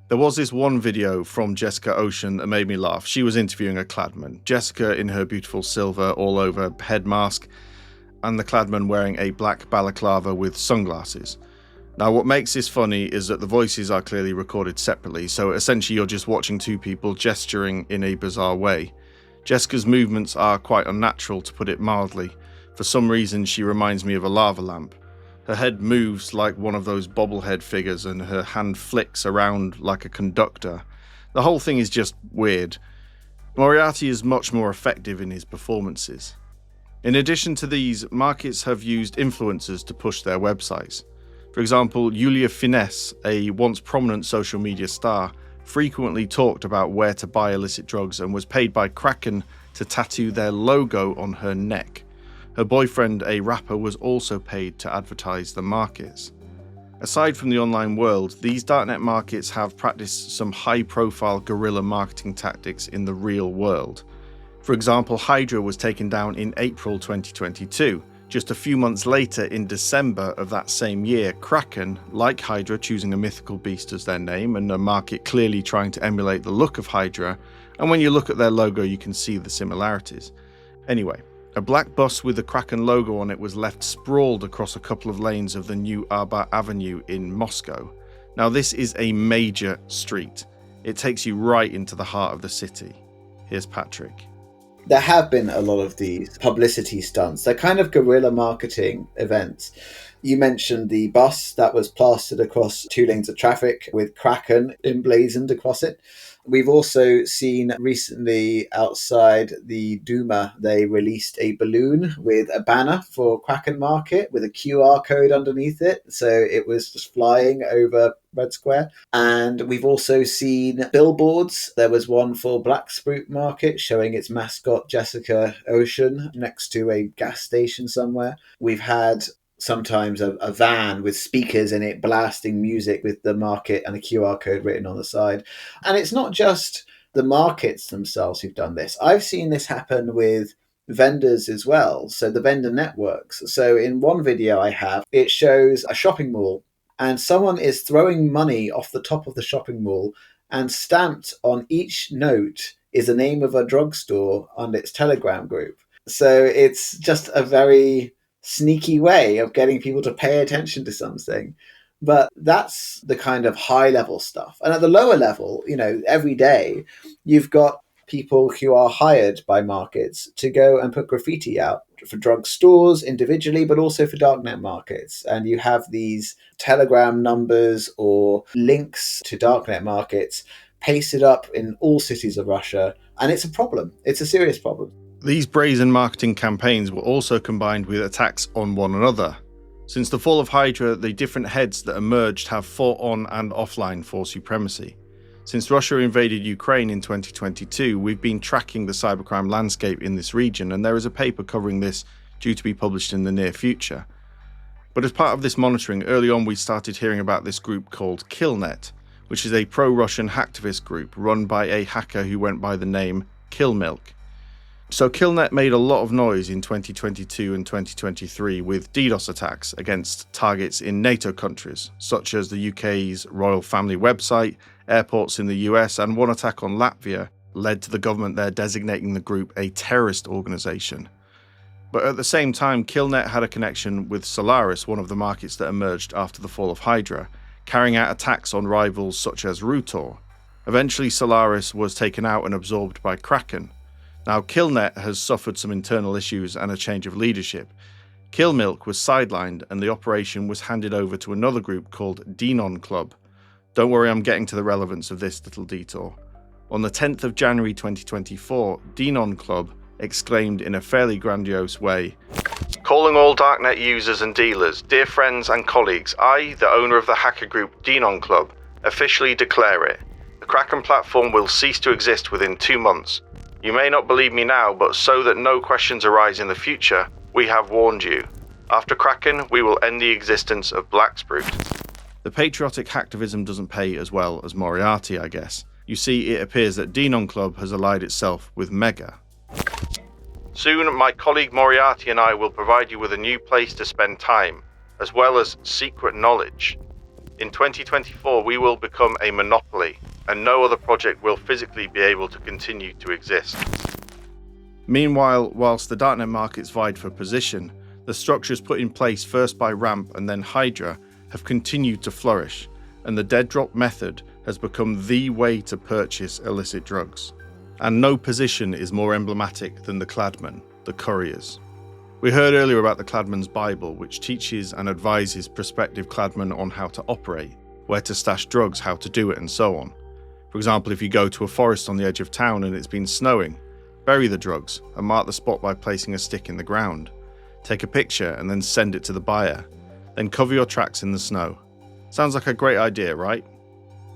Speaker 6: There was this one video from Jessica Ocean that made me laugh. She was interviewing a Kladmen. Jessica in her beautiful silver all over head mask, and the Kladmen wearing a black balaclava with sunglasses. Now, what makes this funny is that the voices are clearly recorded separately, so essentially you're just watching two people gesturing in a bizarre way. Jessica's movements are quite unnatural, to put it mildly. For some reason, she reminds me of a lava lamp. Her head moves like one of those bobblehead figures, and her hand flicks around like a conductor. The whole thing is just weird. Moriarty is much more effective in his performances. In addition to these, markets have used influencers to push their websites. For example, Yulia Finesse, a once prominent social media star, frequently talked about where to buy illicit drugs and was paid by Kraken to tattoo their logo on her neck. Her boyfriend, a rapper, was also paid to advertise the markets. Aside from the online world, these darknet markets have practiced some high-profile guerrilla marketing tactics in the real world. For example, Hydra was taken down in April 2022. Just a few months later, in December of that same year, Kraken, like Hydra, choosing a mythical beast as their name and a market clearly trying to emulate the look of Hydra, and when you look at their logo you can see the similarities. Anyway, a black bus with the Kraken logo on it was left sprawled across a couple of lanes of the new Arbat Avenue in Moscow. Now this is a major street. It takes you right into the heart of the city. Here's Patrick.
Speaker 8: There have been a lot of these publicity stunts. They're kind of guerrilla marketing events. You mentioned the bus that was plastered across 2 lanes of traffic with Kraken emblazoned across it. We've also seen recently outside the Duma, they released a balloon with a banner for Kraken Market with a QR code underneath it. So it was just flying over Red Square. And we've also seen billboards. There was one for Blacksprut Market showing its mascot Jessica Ocean next to a gas station somewhere. We've had sometimes a van with speakers in it blasting music with the market and a QR code written on the side. And it's not just the markets themselves who've done this. I've seen this happen with vendors as well. So the vendor networks. So in one video I have, it shows a shopping mall and someone is throwing money off the top of the shopping mall, and stamped on each note is the name of a drugstore on its Telegram group. So it's just a very sneaky way of getting people to pay attention to something. But that's the kind of high level stuff. And at the lower level, every day you've got people who are hired by markets to go and put graffiti out for drug stores individually, but also for darknet markets. And you have these Telegram numbers or links to darknet markets pasted up in all cities of Russia. And it's a problem. It's a serious problem.
Speaker 6: These brazen marketing campaigns were also combined with attacks on one another. Since the fall of Hydra, the different heads that emerged have fought on and offline for supremacy. Since Russia invaded Ukraine in 2022, we've been tracking the cybercrime landscape in this region, and there is a paper covering this due to be published in the near future. But as part of this monitoring, early on we started hearing about this group called Killnet, which is a pro-Russian hacktivist group run by a hacker who went by the name Killmilk. So Killnet made a lot of noise in 2022 and 2023 with DDoS attacks against targets in NATO countries, such as the UK's royal family website, airports in the US, and one attack on Latvia led to the government there designating the group a terrorist organisation. But at the same time, Killnet had a connection with Solaris, one of the markets that emerged after the fall of Hydra, carrying out attacks on rivals such as Rutor. Eventually Solaris was taken out and absorbed by Kraken. Now, Killnet has suffered some internal issues and a change of leadership. Killmilk was sidelined and the operation was handed over to another group called Denon Club. Don't worry, I'm getting to the relevance of this little detour. On the 10th of January 2024, Denon Club exclaimed in a fairly grandiose way, "Calling all Darknet users and dealers, dear friends and colleagues, I, the owner of the hacker group Denon Club, officially declare it. The Kraken platform will cease to exist within 2 months. You may not believe me now, but so that no questions arise in the future, we have warned you. After Kraken, we will end the existence of Blacksprut." The patriotic hacktivism doesn't pay as well as Moriarty, I guess. You see, it appears that Denon Club has allied itself with Mega. "Soon, my colleague Moriarty and I will provide you with a new place to spend time, as well as secret knowledge. In 2024, we will become a monopoly, and no other project will physically be able to continue to exist." Meanwhile, whilst the darknet markets vied for position, the structures put in place first by Ramp and then Hydra have continued to flourish, and the dead drop method has become the way to purchase illicit drugs. And no position is more emblematic than the Kladmen, the couriers. We heard earlier about the Kladmen's Bible, which teaches and advises prospective Kladmen on how to operate, where to stash drugs, how to do it, and so on. For example, if you go to a forest on the edge of town and it's been snowing, bury the drugs and mark the spot by placing a stick in the ground. Take a picture and then send it to the buyer. Then cover your tracks in the snow. Sounds like a great idea, right?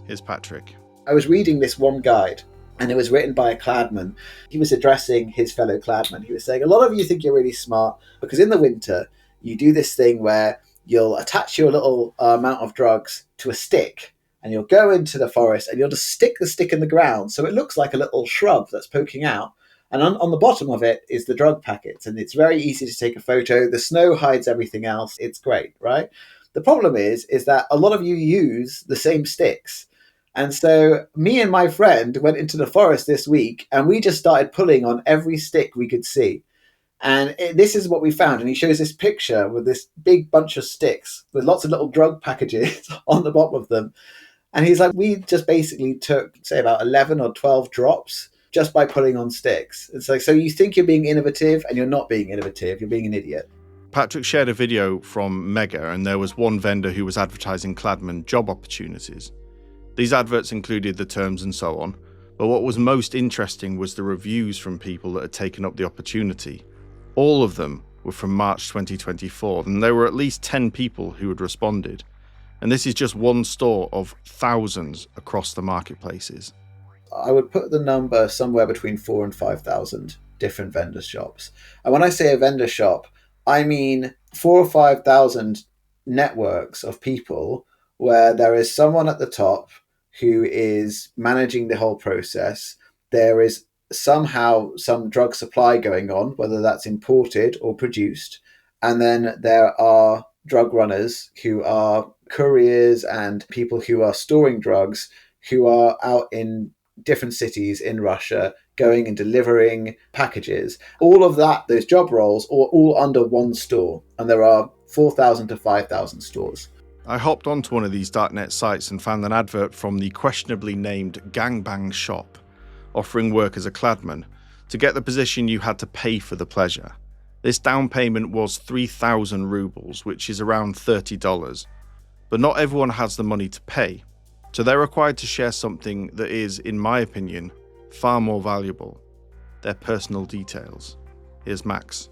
Speaker 6: Here's Patrick.
Speaker 8: I was reading this one guide, and it was written by a Kladman. He was addressing his fellow Kladman. He was saying, a lot of you think you're really smart because in the winter, you do this thing where you'll attach your little amount of drugs to a stick, and you'll go into the forest and you'll just stick the stick in the ground so it looks like a little shrub that's poking out. And on the bottom of it is the drug packets, and it's very easy to take a photo. The snow hides everything else. It's great, right? The problem is that a lot of you use the same sticks. And so me and my friend went into the forest this week and we just started pulling on every stick we could see. And this is what we found. And he shows this picture with this big bunch of sticks with lots of little drug packages on the bottom of them. And he's like, we just basically took, say, about 11 or 12 drops just by pulling on sticks. It's like, so you think you're being innovative and you're not being innovative. You're being an idiot.
Speaker 6: Patrick shared a video from Mega, and there was one vendor who was advertising Kladmen job opportunities. These adverts included the terms and so on, but what was most interesting was the reviews from people that had taken up the opportunity. All of them were from March 2024, and there were at least 10 people who had responded. And this is just one store of thousands across the marketplaces.
Speaker 8: I would put the number somewhere between 4,000 and 5,000 different vendor shops. And when I say a vendor shop, I mean 4,000 or 5,000 networks of people where there is someone at the top who is managing the whole process. There is somehow some drug supply going on, whether that's imported or produced. And then there are drug runners who are couriers and people who are storing drugs, who are out in different cities in Russia going and delivering packages. All of that, those job roles, are all under one store. And there are 4,000 to 5,000 stores.
Speaker 6: I hopped onto one of these Darknet sites and found an advert from the questionably named Gangbang Shop, offering work as a Kladmen. To get the position, you had to pay for the pleasure. This down payment was 3,000 rubles, which is around $30. But not everyone has the money to pay, so they're required to share something that is, in my opinion, far more valuable: their personal details. Here's Max.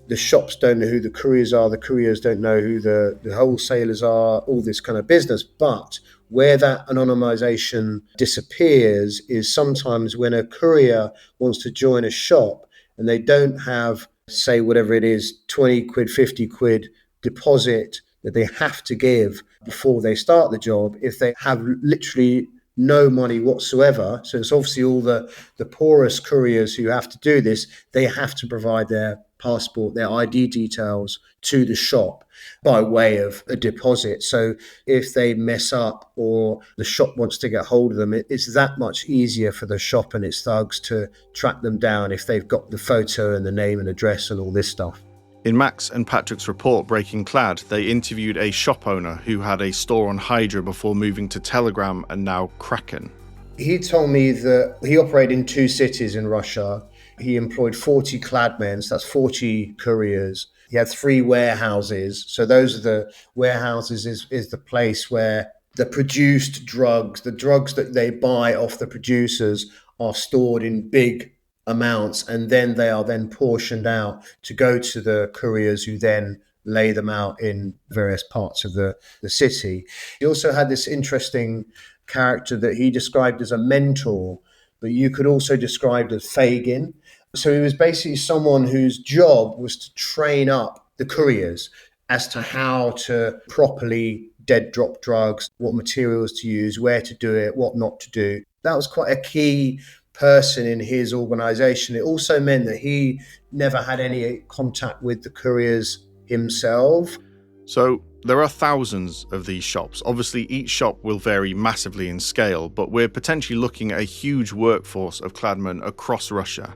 Speaker 2: The shops don't know who the couriers are, the couriers don't know who the wholesalers are, all this kind of business. But where that anonymization disappears is sometimes when a courier wants to join a shop and they don't have, say, whatever it is, 20 quid, 50 quid deposit that they have to give before they start the job. If they have literally no money whatsoever, so it's obviously all the poorest couriers who have to do this, they have to provide their passport, their ID details to the shop by way of a deposit. So if they mess up or the shop wants to get hold of them, it's that much easier for the shop and its thugs to track them down if they've got the photo and the name and address and all this stuff.
Speaker 6: In Max and Patrick's report, Breaking Clad, they interviewed a shop owner who had a store on Hydra before moving to Telegram and now Kraken.
Speaker 2: He told me that he operated in 2 cities in Russia. He employed 40 cladmen, so that's 40 couriers. He had 3 warehouses. So those are the warehouses is the place where the produced drugs, the drugs that they buy off the producers, are stored in big amounts, and then they are then portioned out to go to the couriers who then lay them out in various parts of the city. He also had this interesting character that he described as a mentor, but you could also describe as Fagin. So he was basically someone whose job was to train up the couriers as to how to properly dead drop drugs, what materials to use, where to do it, what not to do. That was quite a key person in his organization. It also meant that he never had any contact with the couriers himself.
Speaker 6: So there are thousands of these shops. Obviously, each shop will vary massively in scale, but we're potentially looking at a huge workforce of Kladmen across Russia.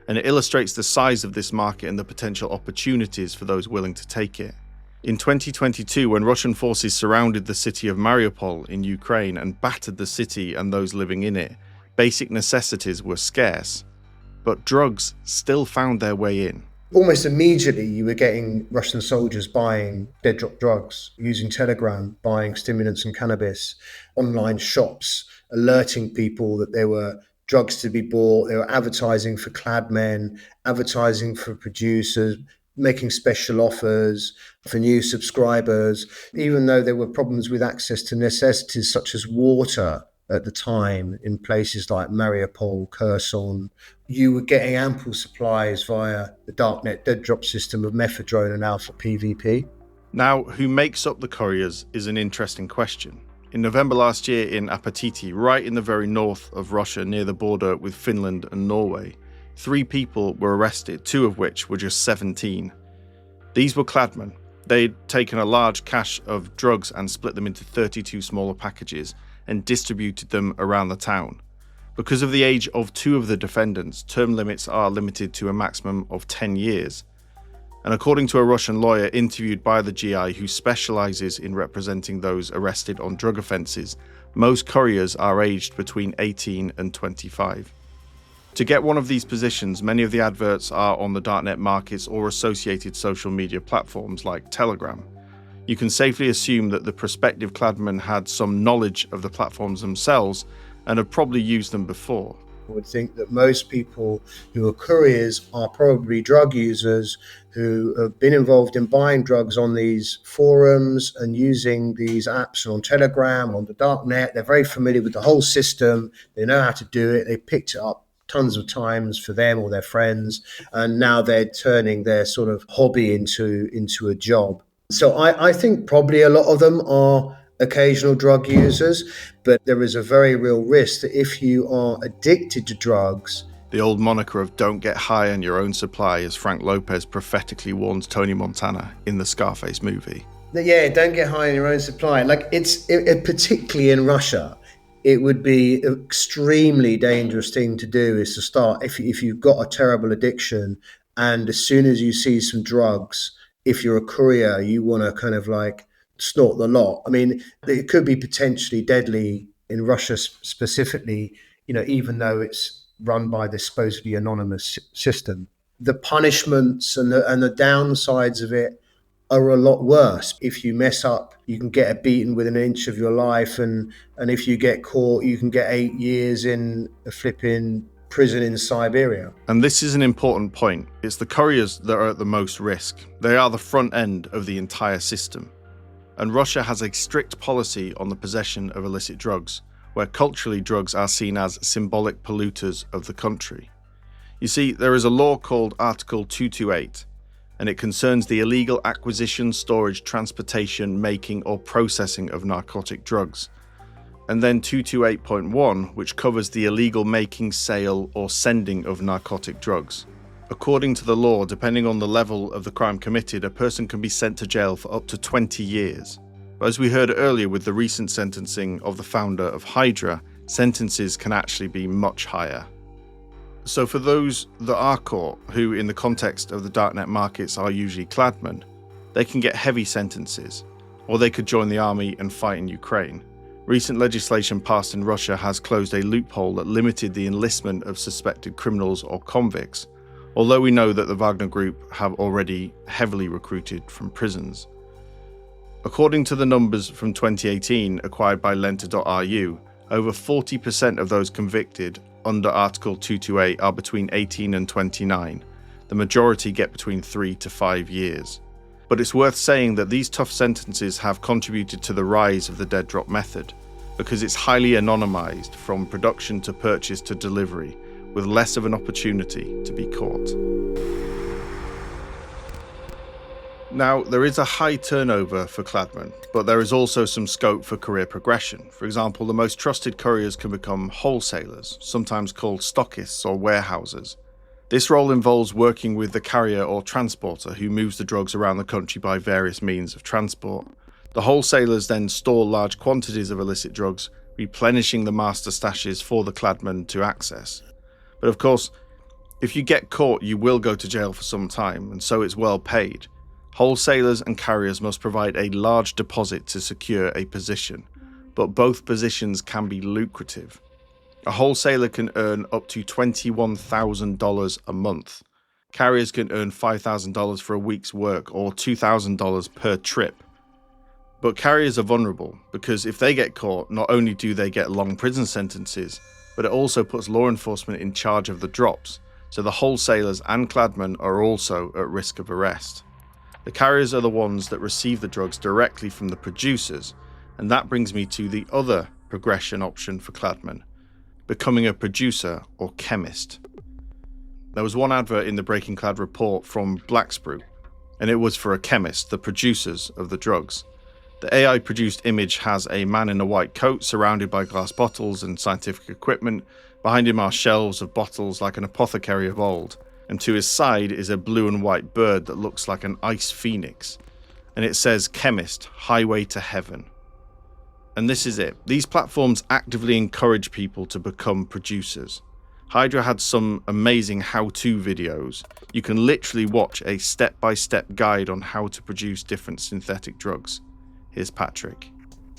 Speaker 6: And it illustrates the size of this market and the potential opportunities for those willing to take it. In 2022, when Russian forces surrounded the city of Mariupol in Ukraine and battered the city and those living in it, basic necessities were scarce, but drugs still found their way in.
Speaker 2: Almost immediately, you were getting Russian soldiers buying dead drop drugs, using Telegram, buying stimulants and cannabis, online shops, alerting people that there were drugs to be bought. They were advertising for Kladmen, advertising for producers, making special offers for new subscribers. Even though there were problems with access to necessities such as water at the time in places like Mariupol, Kherson, you were getting ample supplies via the Darknet dead drop system of mephedrone and alpha PVP.
Speaker 6: Now, who makes up the couriers is an interesting question. In November last year in Apatiti, right in the very north of Russia near the border with Finland and Norway, 3 people were arrested, 2 of which were just 17. These were Kladmen. They'd taken a large cache of drugs and split them into 32 smaller packages and distributed them around the town. Because of the age of 2 of the defendants, term limits are limited to a maximum of 10 years. And according to a Russian lawyer interviewed by the GI who specializes in representing those arrested on drug offenses, most couriers are aged between 18 and 25. To get one of these positions, many of the adverts are on the Darknet markets or associated social media platforms like Telegram. You can safely assume that the prospective Kladmen had some knowledge of the platforms themselves and have probably used them before.
Speaker 2: I would think that most people who are couriers are probably drug users who have been involved in buying drugs on these forums and using these apps on Telegram, on the Darknet. They're very familiar with the whole system. They know how to do it. They picked it up tons of times for them or their friends, and now they're turning their sort of hobby into a job. So I think probably a lot of them are occasional drug users, but there is a very real risk that if you are addicted to drugs...
Speaker 6: The old moniker of don't get high on your own supply, as Frank Lopez prophetically warns Tony Montana in the Scarface movie.
Speaker 2: Yeah, don't get high on your own supply. Like particularly in Russia, it would be an extremely dangerous thing to do is to start, if you've got a terrible addiction, and as soon as you see some drugs, if you're a courier, you want to kind of like snort the lot. I mean, it could be potentially deadly in Russia specifically, even though it's run by this supposedly anonymous system. The punishments and the downsides of it are a lot worse. If you mess up, you can get beaten within an inch of your life, and if you get caught, you can get 8 years in a flipping prison in Siberia.
Speaker 6: And this is an important point. It's the couriers that are at the most risk. They are the front end of the entire system. And Russia has a strict policy on the possession of illicit drugs, where culturally drugs are seen as symbolic polluters of the country. You see, there is a law called Article 228, and it concerns the illegal acquisition, storage, transportation, making or processing of narcotic drugs. And then 228.1, which covers the illegal making, sale or sending of narcotic drugs. According to the law, depending on the level of the crime committed, a person can be sent to jail for up to 20 years. But as we heard earlier with the recent sentencing of the founder of Hydra, sentences can actually be much higher. So for those that are caught, who in the context of the Darknet markets are usually Kladmen, they can get heavy sentences, or they could join the army and fight in Ukraine. Recent legislation passed in Russia has closed a loophole that limited the enlistment of suspected criminals or convicts, although we know that the Wagner Group have already heavily recruited from prisons. According to the numbers from 2018 acquired by Lenta.ru, over 40% of those convicted under Article 228 are between 18 and 29. The majority get between 3 to 5 years. But it's worth saying that these tough sentences have contributed to the rise of the dead drop method, because it's highly anonymized from production to purchase to delivery, with less of an opportunity to be caught. Now, there is a high turnover for Kladmen, but there is also some scope for career progression. For example, the most trusted couriers can become wholesalers, sometimes called stockists or warehouses. This role involves working with the carrier or transporter who moves the drugs around the country by various means of transport. The wholesalers then store large quantities of illicit drugs, replenishing the master stashes for the Kladmen to access. But of course, if you get caught, you will go to jail for some time, and so it's well paid. Wholesalers and carriers must provide a large deposit to secure a position, but both positions can be lucrative. A wholesaler can earn up to $21,000 a month. Carriers can earn $5,000 for a week's work or $2,000 per trip. But carriers are vulnerable because if they get caught, not only do they get long prison sentences, but it also puts law enforcement in charge of the drops, so the wholesalers and Kladmen are also at risk of arrest. The carriers are the ones that receive the drugs directly from the producers, and that brings me to the other progression option for Kladmen, becoming a producer or chemist. There was one advert in the Breaking Clad report from Blacksprut, and it was for a chemist, the producers of the drugs. The AI-produced image has a man in a white coat surrounded by glass bottles and scientific equipment. Behind him are shelves of bottles like an apothecary of old, and to his side is a blue and white bird that looks like an ice phoenix, and it says Chemist, Highway to Heaven. And this is it. These platforms actively encourage people to become producers. Hydra had some amazing how-to videos. You can literally watch a step-by-step guide on how to produce different synthetic drugs. Here's Patrick.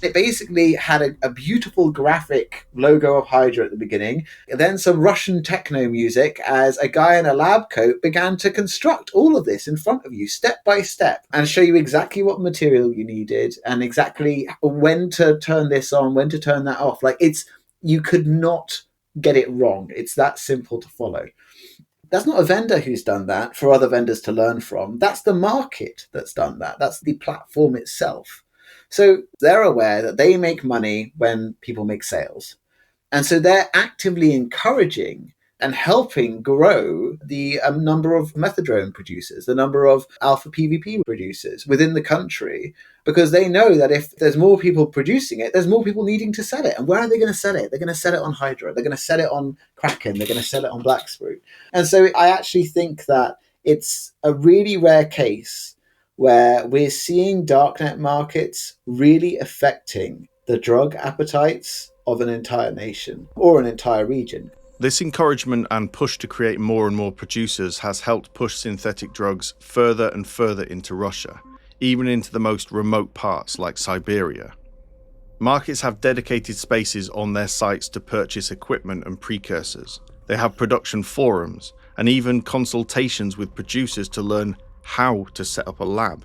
Speaker 8: It basically had a beautiful graphic logo of Hydra at the beginning, and then some Russian techno music as a guy in a lab coat began to construct all of this in front of you, step by step, and show you exactly what material you needed and exactly when to turn this on, when to turn that off. Like, you could not get it wrong. It's that simple to follow. That's not a vendor who's done that for other vendors to learn from. That's the market that's done that. That's the platform itself. So they're aware that they make money when people make sales. And so they're actively encouraging and helping grow the number of methadone producers, the number of alpha PvP producers within the country, because they know that if there's more people producing it, there's more people needing to sell it. And where are they going to sell it? They're going to sell it on Hydra. They're going to sell it on Kraken. They're going to sell it on Blacksprut. And so I actually think that it's a really rare case where we're seeing darknet markets really affecting the drug appetites of an entire nation or an entire region.
Speaker 6: This encouragement and push to create more and more producers has helped push synthetic drugs further and further into Russia, even into the most remote parts like Siberia. Markets have dedicated spaces on their sites to purchase equipment and precursors. They have production forums and even consultations with producers to learn how to set up a lab.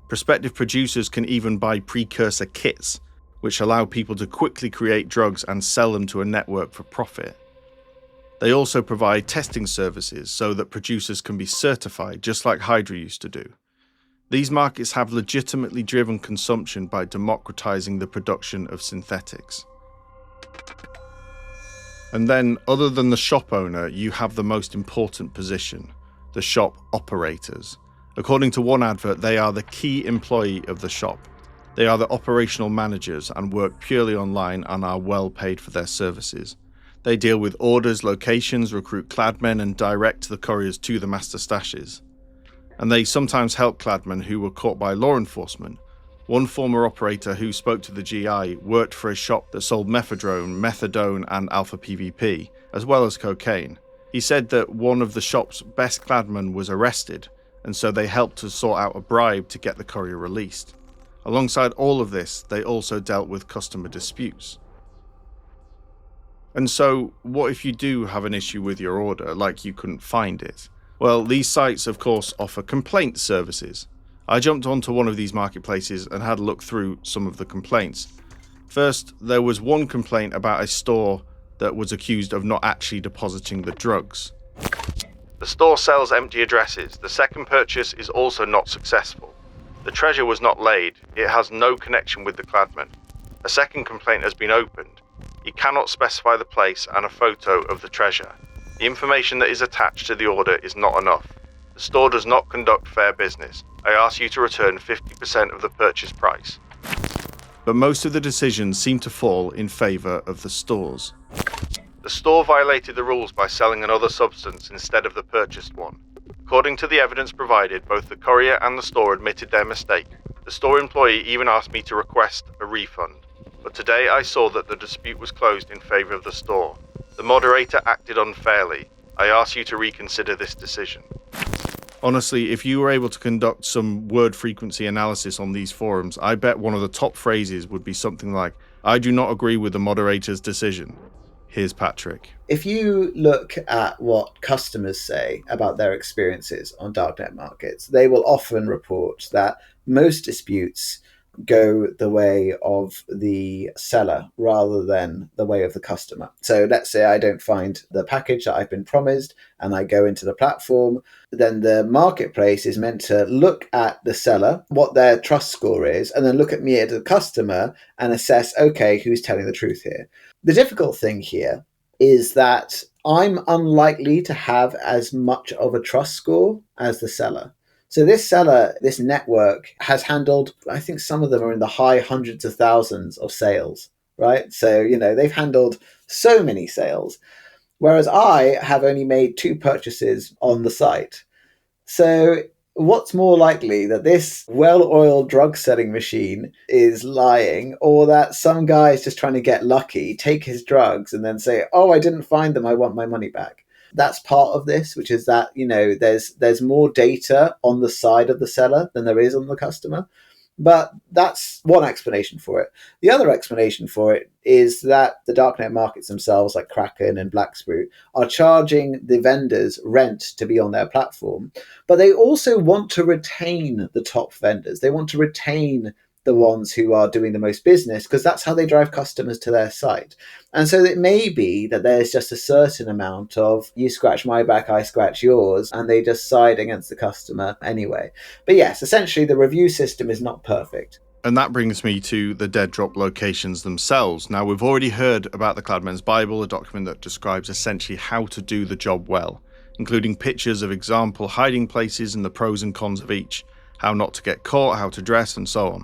Speaker 6: Prospective producers can even buy precursor kits, which allow people to quickly create drugs and sell them to a network for profit. They also provide testing services so that producers can be certified, just like Hydra used to do. These markets have legitimately driven consumption by democratizing the production of synthetics. And then, other than the shop owner, you have the most important position, the shop operators. According to one advert, they are the key employee of the shop. They are the operational managers and work purely online and are well paid for their services. They deal with orders, locations, recruit cladmen and direct the couriers to the master stashes. And they sometimes help cladmen who were caught by law enforcement. One former operator who spoke to the GI worked for a shop that sold methadone, methadone and alpha PvP, as well as cocaine. He said that one of the shop's best cladmen was arrested, and so they helped to sort out a bribe to get the courier released. Alongside all of this, they also dealt with customer disputes. And so, what if you do have an issue with your order, like you couldn't find it? Well, these sites, of course, offer complaint services. I jumped onto one of these marketplaces and had a look through some of the complaints. First, there was one complaint about a store that was accused of not actually depositing the drugs. The store sells empty addresses. The second purchase is also not successful. The treasure was not laid. It has no connection with the Kladmen. A second complaint has been opened. He cannot specify the place and a photo of the treasure. The information that is attached to the order is not enough. The store does not conduct fair business. I ask you to return 50% of the purchase price. But most of the decisions seem to fall in favour of the stores. The store violated the rules by selling another substance instead of the purchased one. According to the evidence provided, both the courier and the store admitted their mistake. The store employee even asked me to request a refund. But today I saw that the dispute was closed in favour of the store. The moderator acted unfairly. I ask you to reconsider this decision. Honestly, if you were able to conduct some word frequency analysis on these forums, I bet one of the top phrases would be something like, "I do not agree with the moderator's decision. Here's Patrick."
Speaker 8: If you look at what customers say about their experiences on darknet markets, they will often report that most disputes go the way of the seller rather than the way of the customer. So let's say I don't find the package that I've been promised and I go into the platform, then the marketplace is meant to look at the seller, what their trust score is, and then look at me as a customer and assess, okay, who's telling the truth here? The difficult thing here is that I'm unlikely to have as much of a trust score as the seller. So this seller, this network has handled, I think some of them are in the high hundreds of thousands of sales, right? So, they've handled so many sales, whereas I have only made 2 purchases on the site. So what's more likely, that this well-oiled drug selling machine is lying, or that some guy is just trying to get lucky, take his drugs and then say, oh, I didn't find them, I want my money back? That's part of this, which is that, there's more data on the side of the seller than there is on the customer. But that's one explanation for it. The other explanation for it is that the darknet markets themselves, like Kraken and Blacksprut, are charging the vendors rent to be on their platform. But they also want to retain the top vendors. They want to retain the ones who are doing the most business, because that's how they drive customers to their site. And so it may be that there's just a certain amount of you scratch my back, I scratch yours, and they just side against the customer anyway. But yes, essentially the review system is not perfect.
Speaker 6: And that brings me to the dead drop locations themselves. Now, we've already heard about the Cladmen's Bible, a document that describes essentially how to do the job well, including pictures of example hiding places and the pros and cons of each, how not to get caught, how to dress, and so on.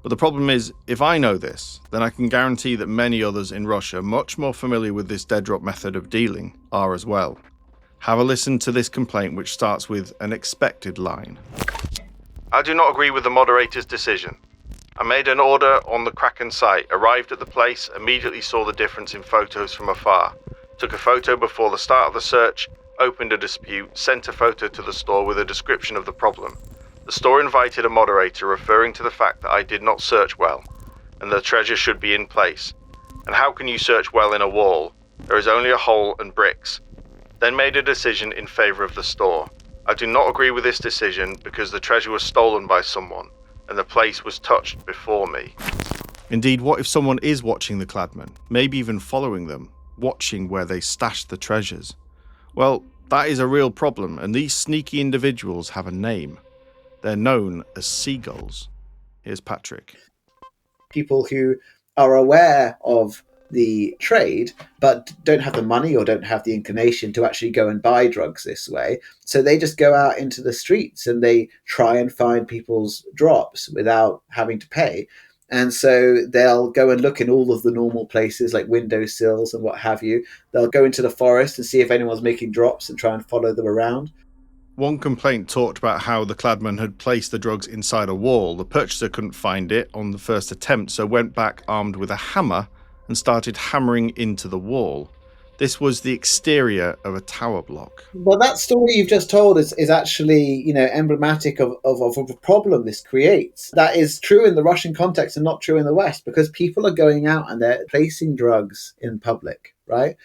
Speaker 6: But the problem is, if I know this, then I can guarantee that many others in Russia, much more familiar with this dead drop method of dealing, are as well. Have a listen to this complaint, which starts with an expected line. I do not agree with the moderator's decision. I made an order on the Kraken site, arrived at the place, immediately saw the difference in photos from afar, took a photo before the start of the search, opened a dispute, sent a photo to the store with a description of the problem. The store invited a moderator referring to the fact that I did not search well, and the treasure should be in place. And how can you search well in a wall? There is only a hole and bricks. Then made a decision in favour of the store. I do not agree with this decision because the treasure was stolen by someone, and the place was touched before me. Indeed, what if someone is watching the Kladmen, maybe even following them, watching where they stashed the treasures? Well, that is a real problem, and these sneaky individuals have a name. They're known as seagulls. Here's Patrick.
Speaker 8: People who are aware of the trade but don't have the money or don't have the inclination to actually go and buy drugs this way. So they just go out into the streets and they try and find people's drops without having to pay. And so they'll go and look in all of the normal places like windowsills and what have you. They'll go into the forest and see if anyone's making drops and try and follow them around.
Speaker 6: One complaint talked about how the Kladmen had placed the drugs inside a wall. The purchaser couldn't find it on the first attempt, so went back armed with a hammer and started hammering into the wall. This was the exterior of a tower block.
Speaker 8: Well, that story you've just told is actually, emblematic of a problem this creates. That is true in the Russian context and not true in the West, because people are going out and they're placing drugs in public, right?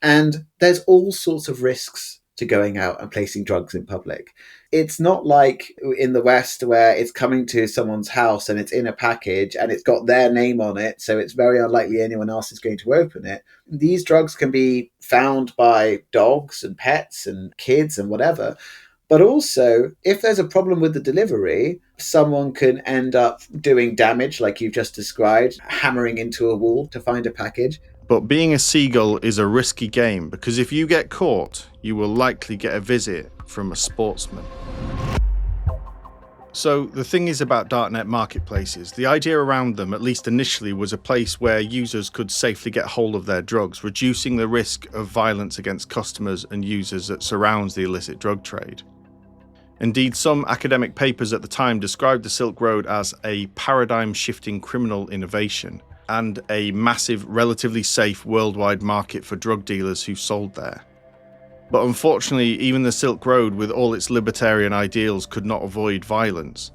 Speaker 8: And there's all sorts of risks to going out and placing drugs in public. It's not like in the West where it's coming to someone's house and it's in a package and it's got their name on it, so it's very unlikely anyone else is going to open it. These drugs can be found by dogs and pets and kids and whatever. But also, if there's a problem with the delivery, someone can end up doing damage, like you've just described, hammering into a wall to find a package.
Speaker 6: But being a seagull is a risky game, because if you get caught, you will likely get a visit from a sportsman. So the thing is about darknet marketplaces, the idea around them, at least initially, was a place where users could safely get hold of their drugs, reducing the risk of violence against customers and users that surrounds the illicit drug trade. Indeed, some academic papers at the time described the Silk Road as a paradigm-shifting criminal innovation, and a massive, relatively safe worldwide market for drug dealers who sold there. But unfortunately, even the Silk Road, with all its libertarian ideals, could not avoid violence.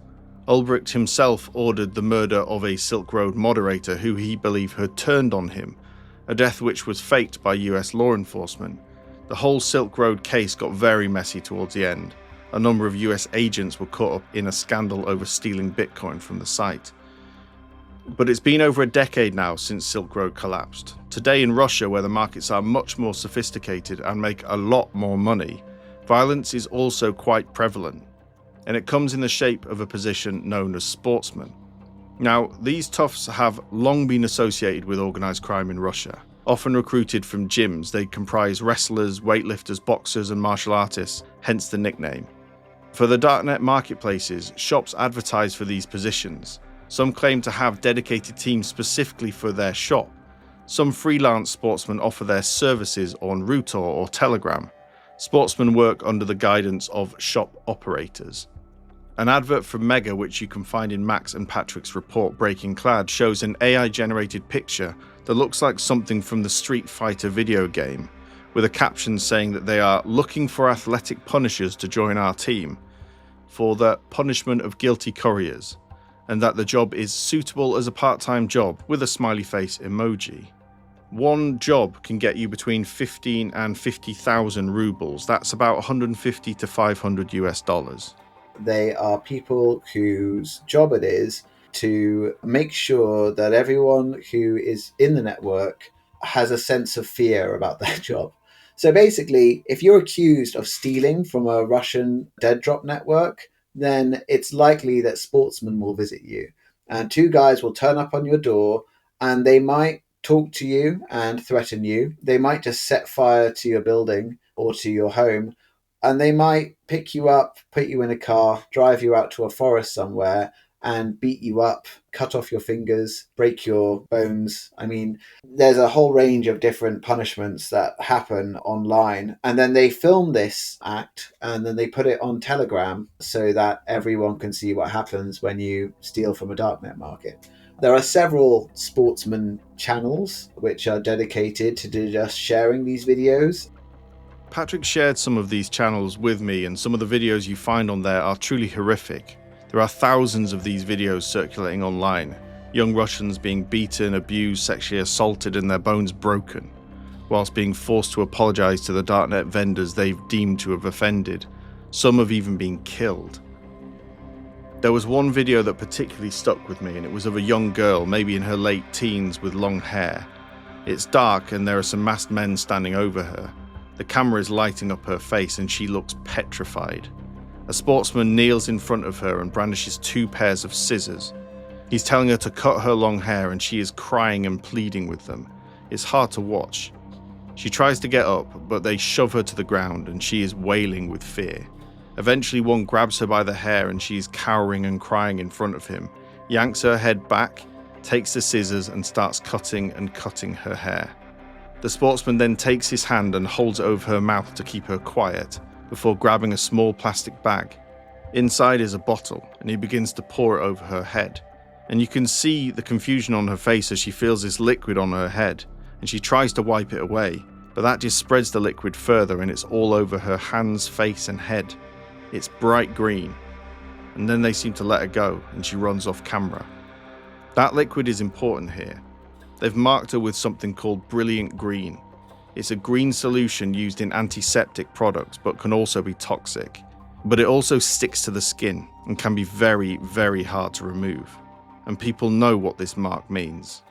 Speaker 6: Ulbricht himself ordered the murder of a Silk Road moderator who he believed had turned on him, a death which was faked by US law enforcement. The whole Silk Road case got very messy towards the end. A number of US agents were caught up in a scandal over stealing Bitcoin from the site. But it's been over a decade now since Silk Road collapsed. Today in Russia, where the markets are much more sophisticated and make a lot more money, violence is also quite prevalent, and it comes in the shape of a position known as sportsman. Now, these toughs have long been associated with organised crime in Russia. Often recruited from gyms, they comprise wrestlers, weightlifters, boxers and martial artists, hence the nickname. For the darknet marketplaces, shops advertise for these positions. Some claim to have dedicated teams specifically for their shop. Some freelance sportsmen offer their services on Rutor or Telegram. Sportsmen work under the guidance of shop operators. An advert from Mega, which you can find in Max and Patrick's report Breaking Clad, shows an AI-generated picture that looks like something from the Street Fighter video game, with a caption saying that they are looking for athletic punishers to join our team for the punishment of guilty couriers. and that the job is suitable as a part-time job with a smiley face emoji. One job can get you between 15 and 50,000 rubles. That's about 150 to 500 US dollars.
Speaker 8: They are people whose job it is to make sure that everyone who is in the network has a sense of fear about their job. So basically, if you're accused of stealing from a Russian dead drop network, then it's likely that sportsmen will visit you. And two guys will turn up on your door and they might talk to you and threaten you. They might just set fire to your building or to your home. And they might pick you up, put you in a car, drive you out to a forest somewhere and beat you up, cut off your fingers, break your bones. I mean, there's a whole range of different punishments that happen online. And then they film this act and then they put it on Telegram so that everyone can see what happens when you steal from a darknet market. There are several sportsman channels which are dedicated to just sharing these videos.
Speaker 6: Patrick shared some of these channels with me, and some of the videos you find on there are truly horrific. There are thousands of these videos circulating online. Young Russians being beaten, abused, sexually assaulted and their bones broken, whilst being forced to apologise to the darknet vendors they've deemed to have offended. Some have even been killed. There was one video that particularly stuck with me, and it was of a young girl, maybe in her late teens, with long hair. It's dark and there are some masked men standing over her. The camera is lighting up her face and she looks petrified. A sportsman kneels in front of her and brandishes 2 pairs of scissors. He's telling her to cut her long hair and she is crying and pleading with them. It's hard to watch. She tries to get up, but they shove her to the ground and she is wailing with fear. Eventually one grabs her by the hair and she is cowering and crying in front of him, yanks her head back, takes the scissors and starts cutting and cutting her hair. The sportsman then takes his hand and holds it over her mouth to keep her quiet, before grabbing a small plastic bag. Inside is a bottle, and he begins to pour it over her head. And you can see the confusion on her face as she feels this liquid on her head, and she tries to wipe it away, but that just spreads the liquid further and it's all over her hands, face and head. It's bright green. And then they seem to let her go, and she runs off camera. That liquid is important here. They've marked her with something called brilliant green. It's a green solution used in antiseptic products, but can also be toxic. But it also sticks to the skin and can be very, very hard to remove. And people know what this mark means.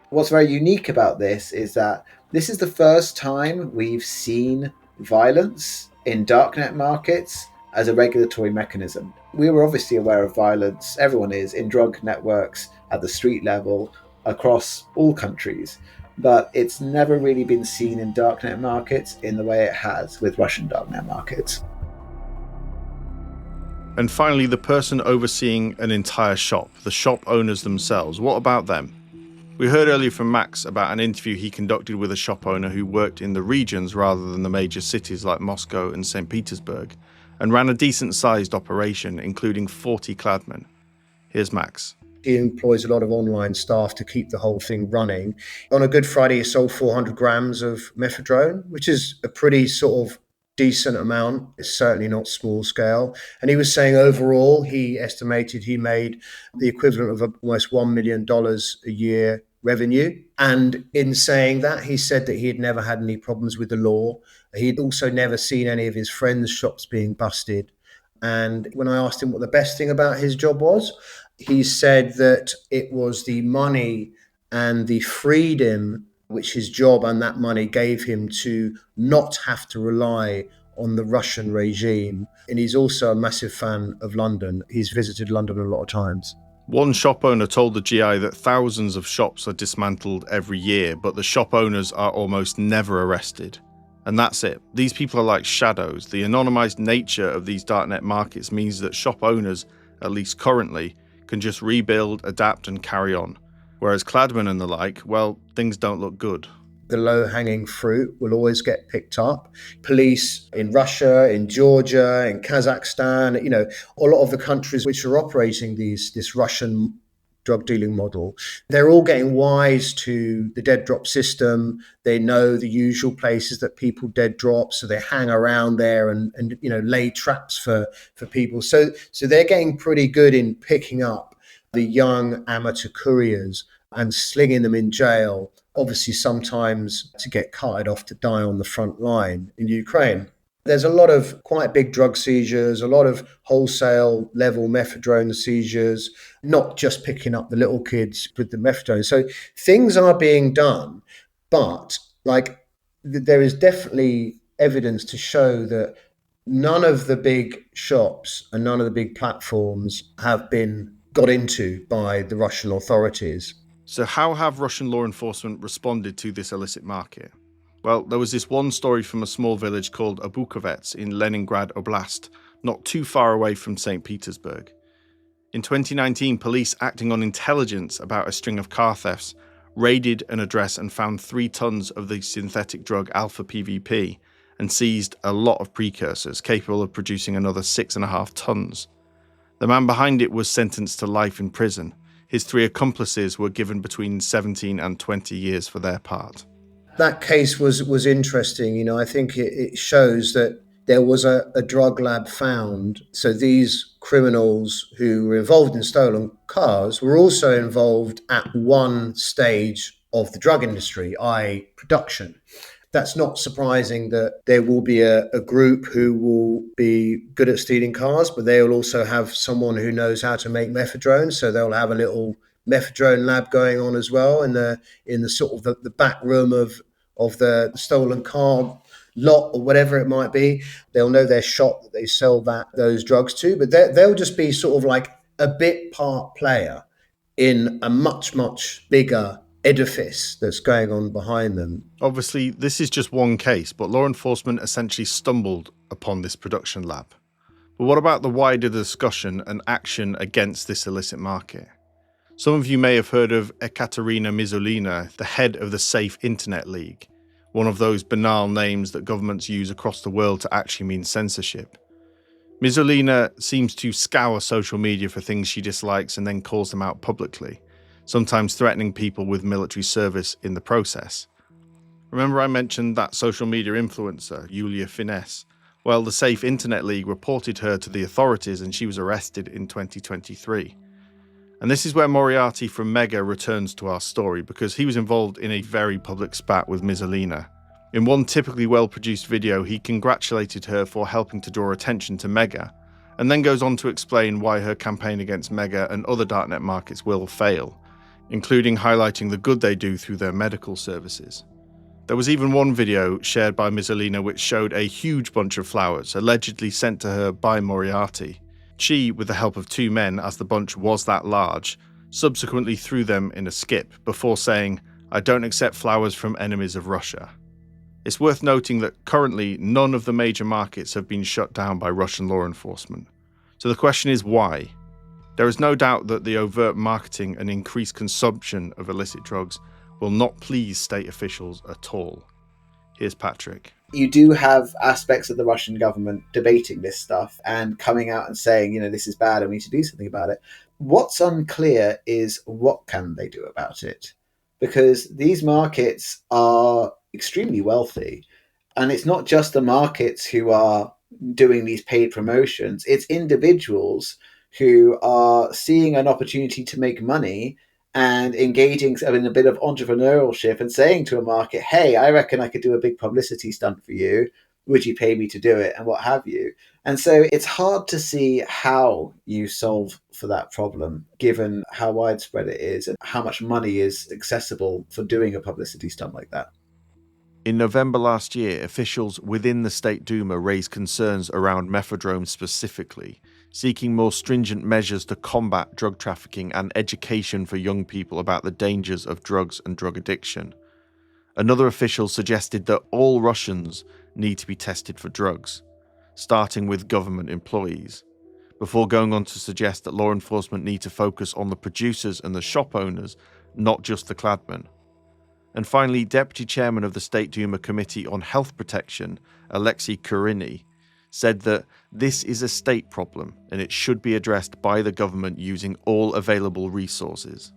Speaker 8: What's very unique about this is that this is the first time we've seen violence in darknet markets as a regulatory mechanism. We were obviously aware of violence, everyone is, in drug networks at the street level, across all countries, but it's never really been seen in darknet markets in the way it has with Russian darknet markets.
Speaker 6: And finally, the person overseeing an entire shop, the shop owners themselves. What about them? We heard earlier from Max about an interview he conducted with a shop owner who worked in the regions rather than the major cities like Moscow and St. Petersburg, and ran a decent-sized operation, including 40 Kladmen. Here's Max.
Speaker 2: He employs a lot of online staff to keep the whole thing running. On a Good Friday, he sold 400 grams of methadone, which is a pretty sort of decent amount. It's certainly not small scale. And he was saying overall, he estimated he made the equivalent of almost $1 million a year revenue. And in saying that, he said that he had never had any problems with the law. He'd also never seen any of his friends' shops being busted. And when I asked him what the best thing about his job was, he said that it was the money and the freedom which his job and that money gave him to not have to rely on the Russian regime. And he's also a massive fan of London. He's visited London a lot of times.
Speaker 6: One shop owner told the GI that thousands of shops are dismantled every year, but the shop owners are almost never arrested. And that's it. These people are like shadows. The anonymized nature of these darknet markets means that shop owners, at least currently, can just rebuild, adapt and carry on. Whereas Kladmen and the like, well, things don't look good.
Speaker 2: The low-hanging fruit will always get picked up. Police in Russia, in Georgia, in Kazakhstan, a lot of the countries which are operating this Russian drug dealing model, they're all getting wise to the dead drop system. They know the usual places that people dead drop, so they hang around there and lay traps for people. So they're getting pretty good in picking up the young amateur couriers and slinging them in jail, obviously sometimes to get carted off to die on the front line in Ukraine. There's a lot of quite big drug seizures, a lot of wholesale level methadone seizures, not just picking up the little kids with the methadone. So things are being done, but there is definitely evidence to show that none of the big shops and none of the big platforms have been got into by the Russian authorities.
Speaker 6: So how have Russian law enforcement responded to this illicit market? Well, there was this one story from a small village called Obukovets in Leningrad Oblast, not too far away from St. Petersburg. In 2019, police acting on intelligence about a string of car thefts raided an address and found 3 tons of the synthetic drug alpha PVP and seized a lot of precursors capable of producing another 6.5 tons. The man behind it was sentenced to life in prison. His 3 accomplices were given between 17 and 20 years for their part.
Speaker 2: That case was interesting. I think it shows that there was a drug lab found. So these criminals who were involved in stolen cars were also involved at one stage of the drug industry, i.e. production. That's not surprising that there will be a group who will be good at stealing cars, but they'll also have someone who knows how to make methadone. So they'll have a little methadone lab going on as well in the sort of the back room of the stolen car lot or whatever it might be. They'll know their shop that they sell those drugs to, but they'll just be sort of like a bit part player in a much, much bigger edifice that's going on behind them.
Speaker 6: Obviously, this is just one case, but law enforcement essentially stumbled upon this production lab. But what about the wider discussion and action against this illicit market? Some of you may have heard of Ekaterina Mizulina, the head of the Safe Internet League, one of those banal names that governments use across the world to actually mean censorship. Mizulina seems to scour social media for things she dislikes and then calls them out publicly, sometimes threatening people with military service in the process. Remember I mentioned that social media influencer, Yulia Finesse? Well, the Safe Internet League reported her to the authorities and she was arrested in 2023. And this is where Moriarty from Mega returns to our story, because he was involved in a very public spat with Mizulina. In one typically well-produced video, he congratulated her for helping to draw attention to Mega, and then goes on to explain why her campaign against Mega and other darknet markets will fail, including highlighting the good they do through their medical services. There was even one video shared by Mizulina which showed a huge bunch of flowers, allegedly sent to her by Moriarty. She, with the help of 2 men, as the bunch was that large, subsequently threw them in a skip before saying, "I don't accept flowers from enemies of Russia." It's worth noting that currently none of the major markets have been shut down by Russian law enforcement. So the question is why? There is no doubt that the overt marketing and increased consumption of illicit drugs will not please state officials at all. Here's Patrick.
Speaker 8: You do have aspects of the Russian government debating this stuff and coming out and saying, this is bad and we need to do something about it. What's unclear is what can they do about it? Because these markets are extremely wealthy. And it's not just the markets who are doing these paid promotions. It's individuals who are seeing an opportunity to make money and engaging in a bit of entrepreneurship and saying to a market, hey, I reckon I could do a big publicity stunt for you. Would you pay me to do it? And what have you? And so it's hard to see how you solve for that problem, given how widespread it is and how much money is accessible for doing a publicity stunt like that.
Speaker 6: In November last year, officials within the State Duma raised concerns around methadone specifically, seeking more stringent measures to combat drug trafficking and education for young people about the dangers of drugs and drug addiction. Another official suggested that all Russians need to be tested for drugs, starting with government employees, before going on to suggest that law enforcement need to focus on the producers and the shop owners, not just the Kladmen. And finally, Deputy Chairman of the State Duma Committee on Health Protection, Alexei Kurini, said that this is a state problem and it should be addressed by the government using all available resources.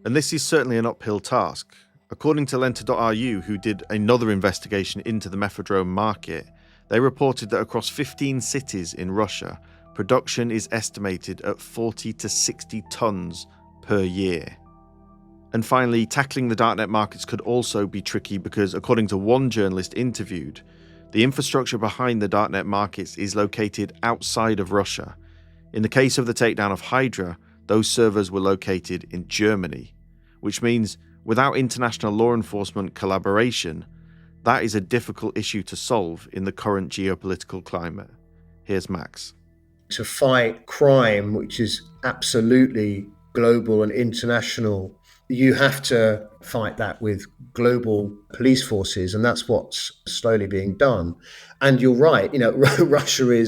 Speaker 6: And this is certainly an uphill task. According to Lenta.ru, who did another investigation into the methadone market, they reported that across 15 cities in Russia, production is estimated at 40 to 60 tons per year. And finally, tackling the darknet markets could also be tricky because, according to one journalist interviewed, the infrastructure behind the darknet markets is located outside of Russia. In the case of the takedown of Hydra, those servers were located in Germany, which means without international law enforcement collaboration, that is a difficult issue to solve in the current geopolitical climate. Here's Max.
Speaker 2: To fight crime, which is absolutely global and international, you have to fight that with global police forces, and that's what's slowly being done. And you're right, Russia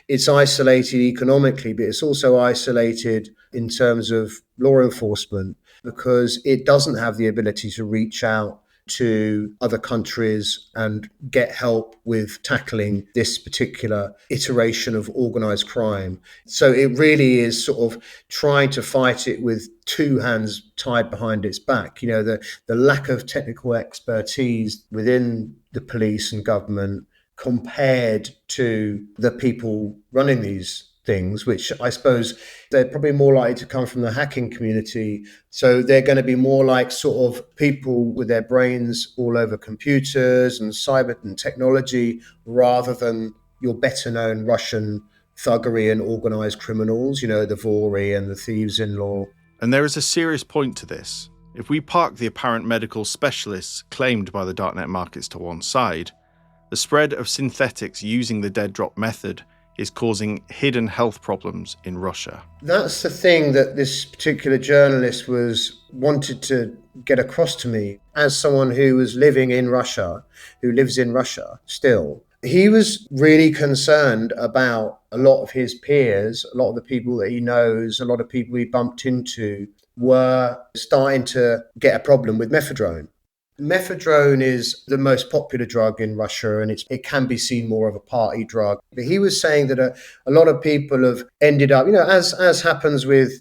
Speaker 2: it's isolated economically, but it's also isolated in terms of law enforcement because it doesn't have the ability to reach out to other countries and get help with tackling this particular iteration of organized crime. So it really is sort of trying to fight it with two hands tied behind its back. The lack of technical expertise within the police and government compared to the people running these things, which I suppose they're probably more likely to come from the hacking community. So they're going to be more like sort of people with their brains all over computers and cyber and technology, rather than your better known Russian thuggery and organized criminals, the Vori and the thieves in law.
Speaker 6: And there is a serious point to this. If we park the apparent medical specialists claimed by the darknet markets to one side, the spread of synthetics using the dead drop method is causing hidden health problems in Russia.
Speaker 2: That's the thing that this particular journalist wanted to get across to me. As someone who was living in Russia, who lives in Russia still, he was really concerned about a lot of his peers, a lot of the people that he knows, a lot of people he bumped into were starting to get a problem with mephedrone. Mephedrone is the most popular drug in Russia, and it can be seen more of a party drug. But he was saying that a lot of people have ended up, as happens with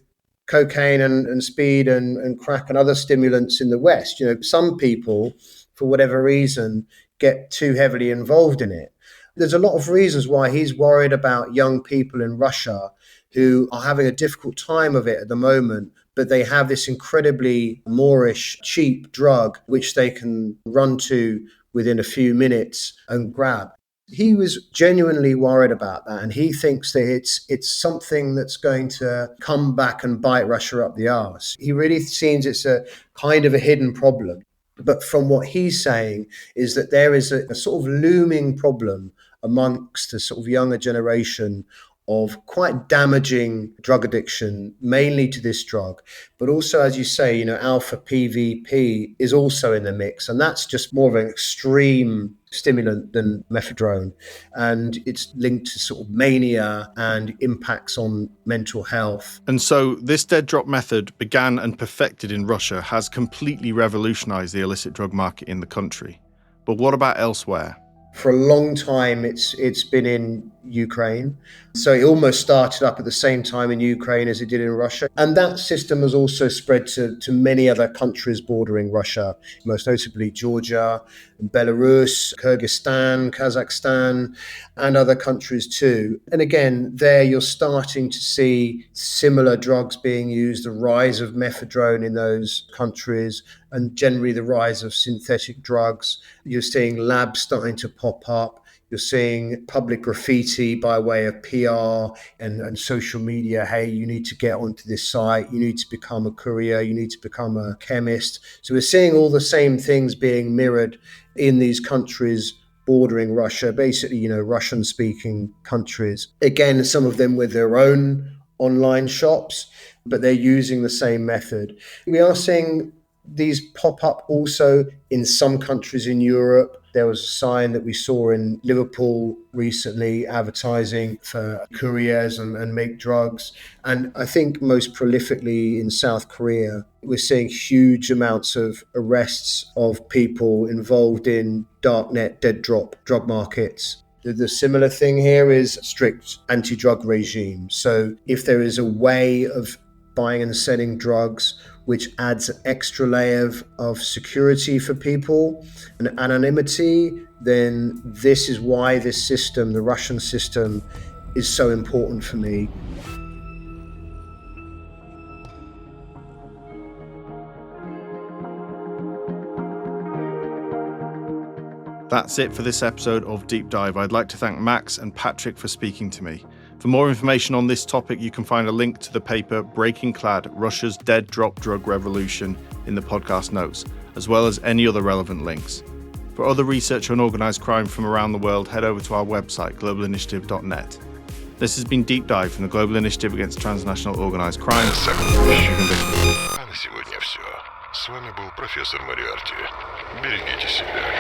Speaker 2: cocaine and speed and crack and other stimulants in the West, some people, for whatever reason, get too heavily involved in it. There's a lot of reasons why he's worried about young people in Russia who are having a difficult time of it at the moment, but they have this incredibly Moorish, cheap drug which they can run to within a few minutes and grab. He was genuinely worried about that, and he thinks that it's something that's going to come back and bite Russia up the arse. He really seems it's a kind of a hidden problem. But from what he's saying is that there is a sort of looming problem amongst the sort of younger generation of quite damaging drug addiction, mainly to this drug. But also, as you say, alpha PVP is also in the mix. And that's just more of an extreme stimulant than mephedrone. And it's linked to sort of mania and impacts on mental health.
Speaker 6: And so this dead drop method, began and perfected in Russia, has completely revolutionized the illicit drug market in the country. But what about elsewhere?
Speaker 2: For a long time, it's been in Ukraine. So it almost started up at the same time in Ukraine as it did in Russia. And that system has also spread to many other countries bordering Russia, most notably Georgia, Belarus, Kyrgyzstan, Kazakhstan, and other countries too. And again, there you're starting to see similar drugs being used, the rise of mephedrone in those countries, and generally the rise of synthetic drugs. You're seeing labs starting to pop up. You're seeing public graffiti by way of PR and social media. Hey, you need to get onto this site. You need to become a courier. You need to become a chemist. So we're seeing all the same things being mirrored in these countries bordering Russia, basically, Russian-speaking countries. Again, some of them with their own online shops, but they're using the same method. We are seeing these pop up also in some countries in Europe. There was a sign that we saw in Liverpool recently advertising for couriers and make drugs. And I think most prolifically in South Korea, we're seeing huge amounts of arrests of people involved in darknet dead drop drug markets. The similar thing here is strict anti-drug regime. So if there is a way of buying and selling drugs which adds an extra layer of security for people and anonymity, then this is why this system, the Russian system, is so important for me.
Speaker 6: That's it for this episode of Deep Dive. I'd like to thank Max and Patrick for speaking to me. For more information on this topic, you can find a link to the paper Breaking Clad, Russia's Dead Drop Drug Revolution in the podcast notes, as well as any other relevant links. For other research on organised crime from around the world, head over to our website, globalinitiative.net. This has been Deep Dive from the Global Initiative Against Transnational Organised Crime.
Speaker 5: А на сегодня все. С вами был профессор Мориарти. Берегите себя.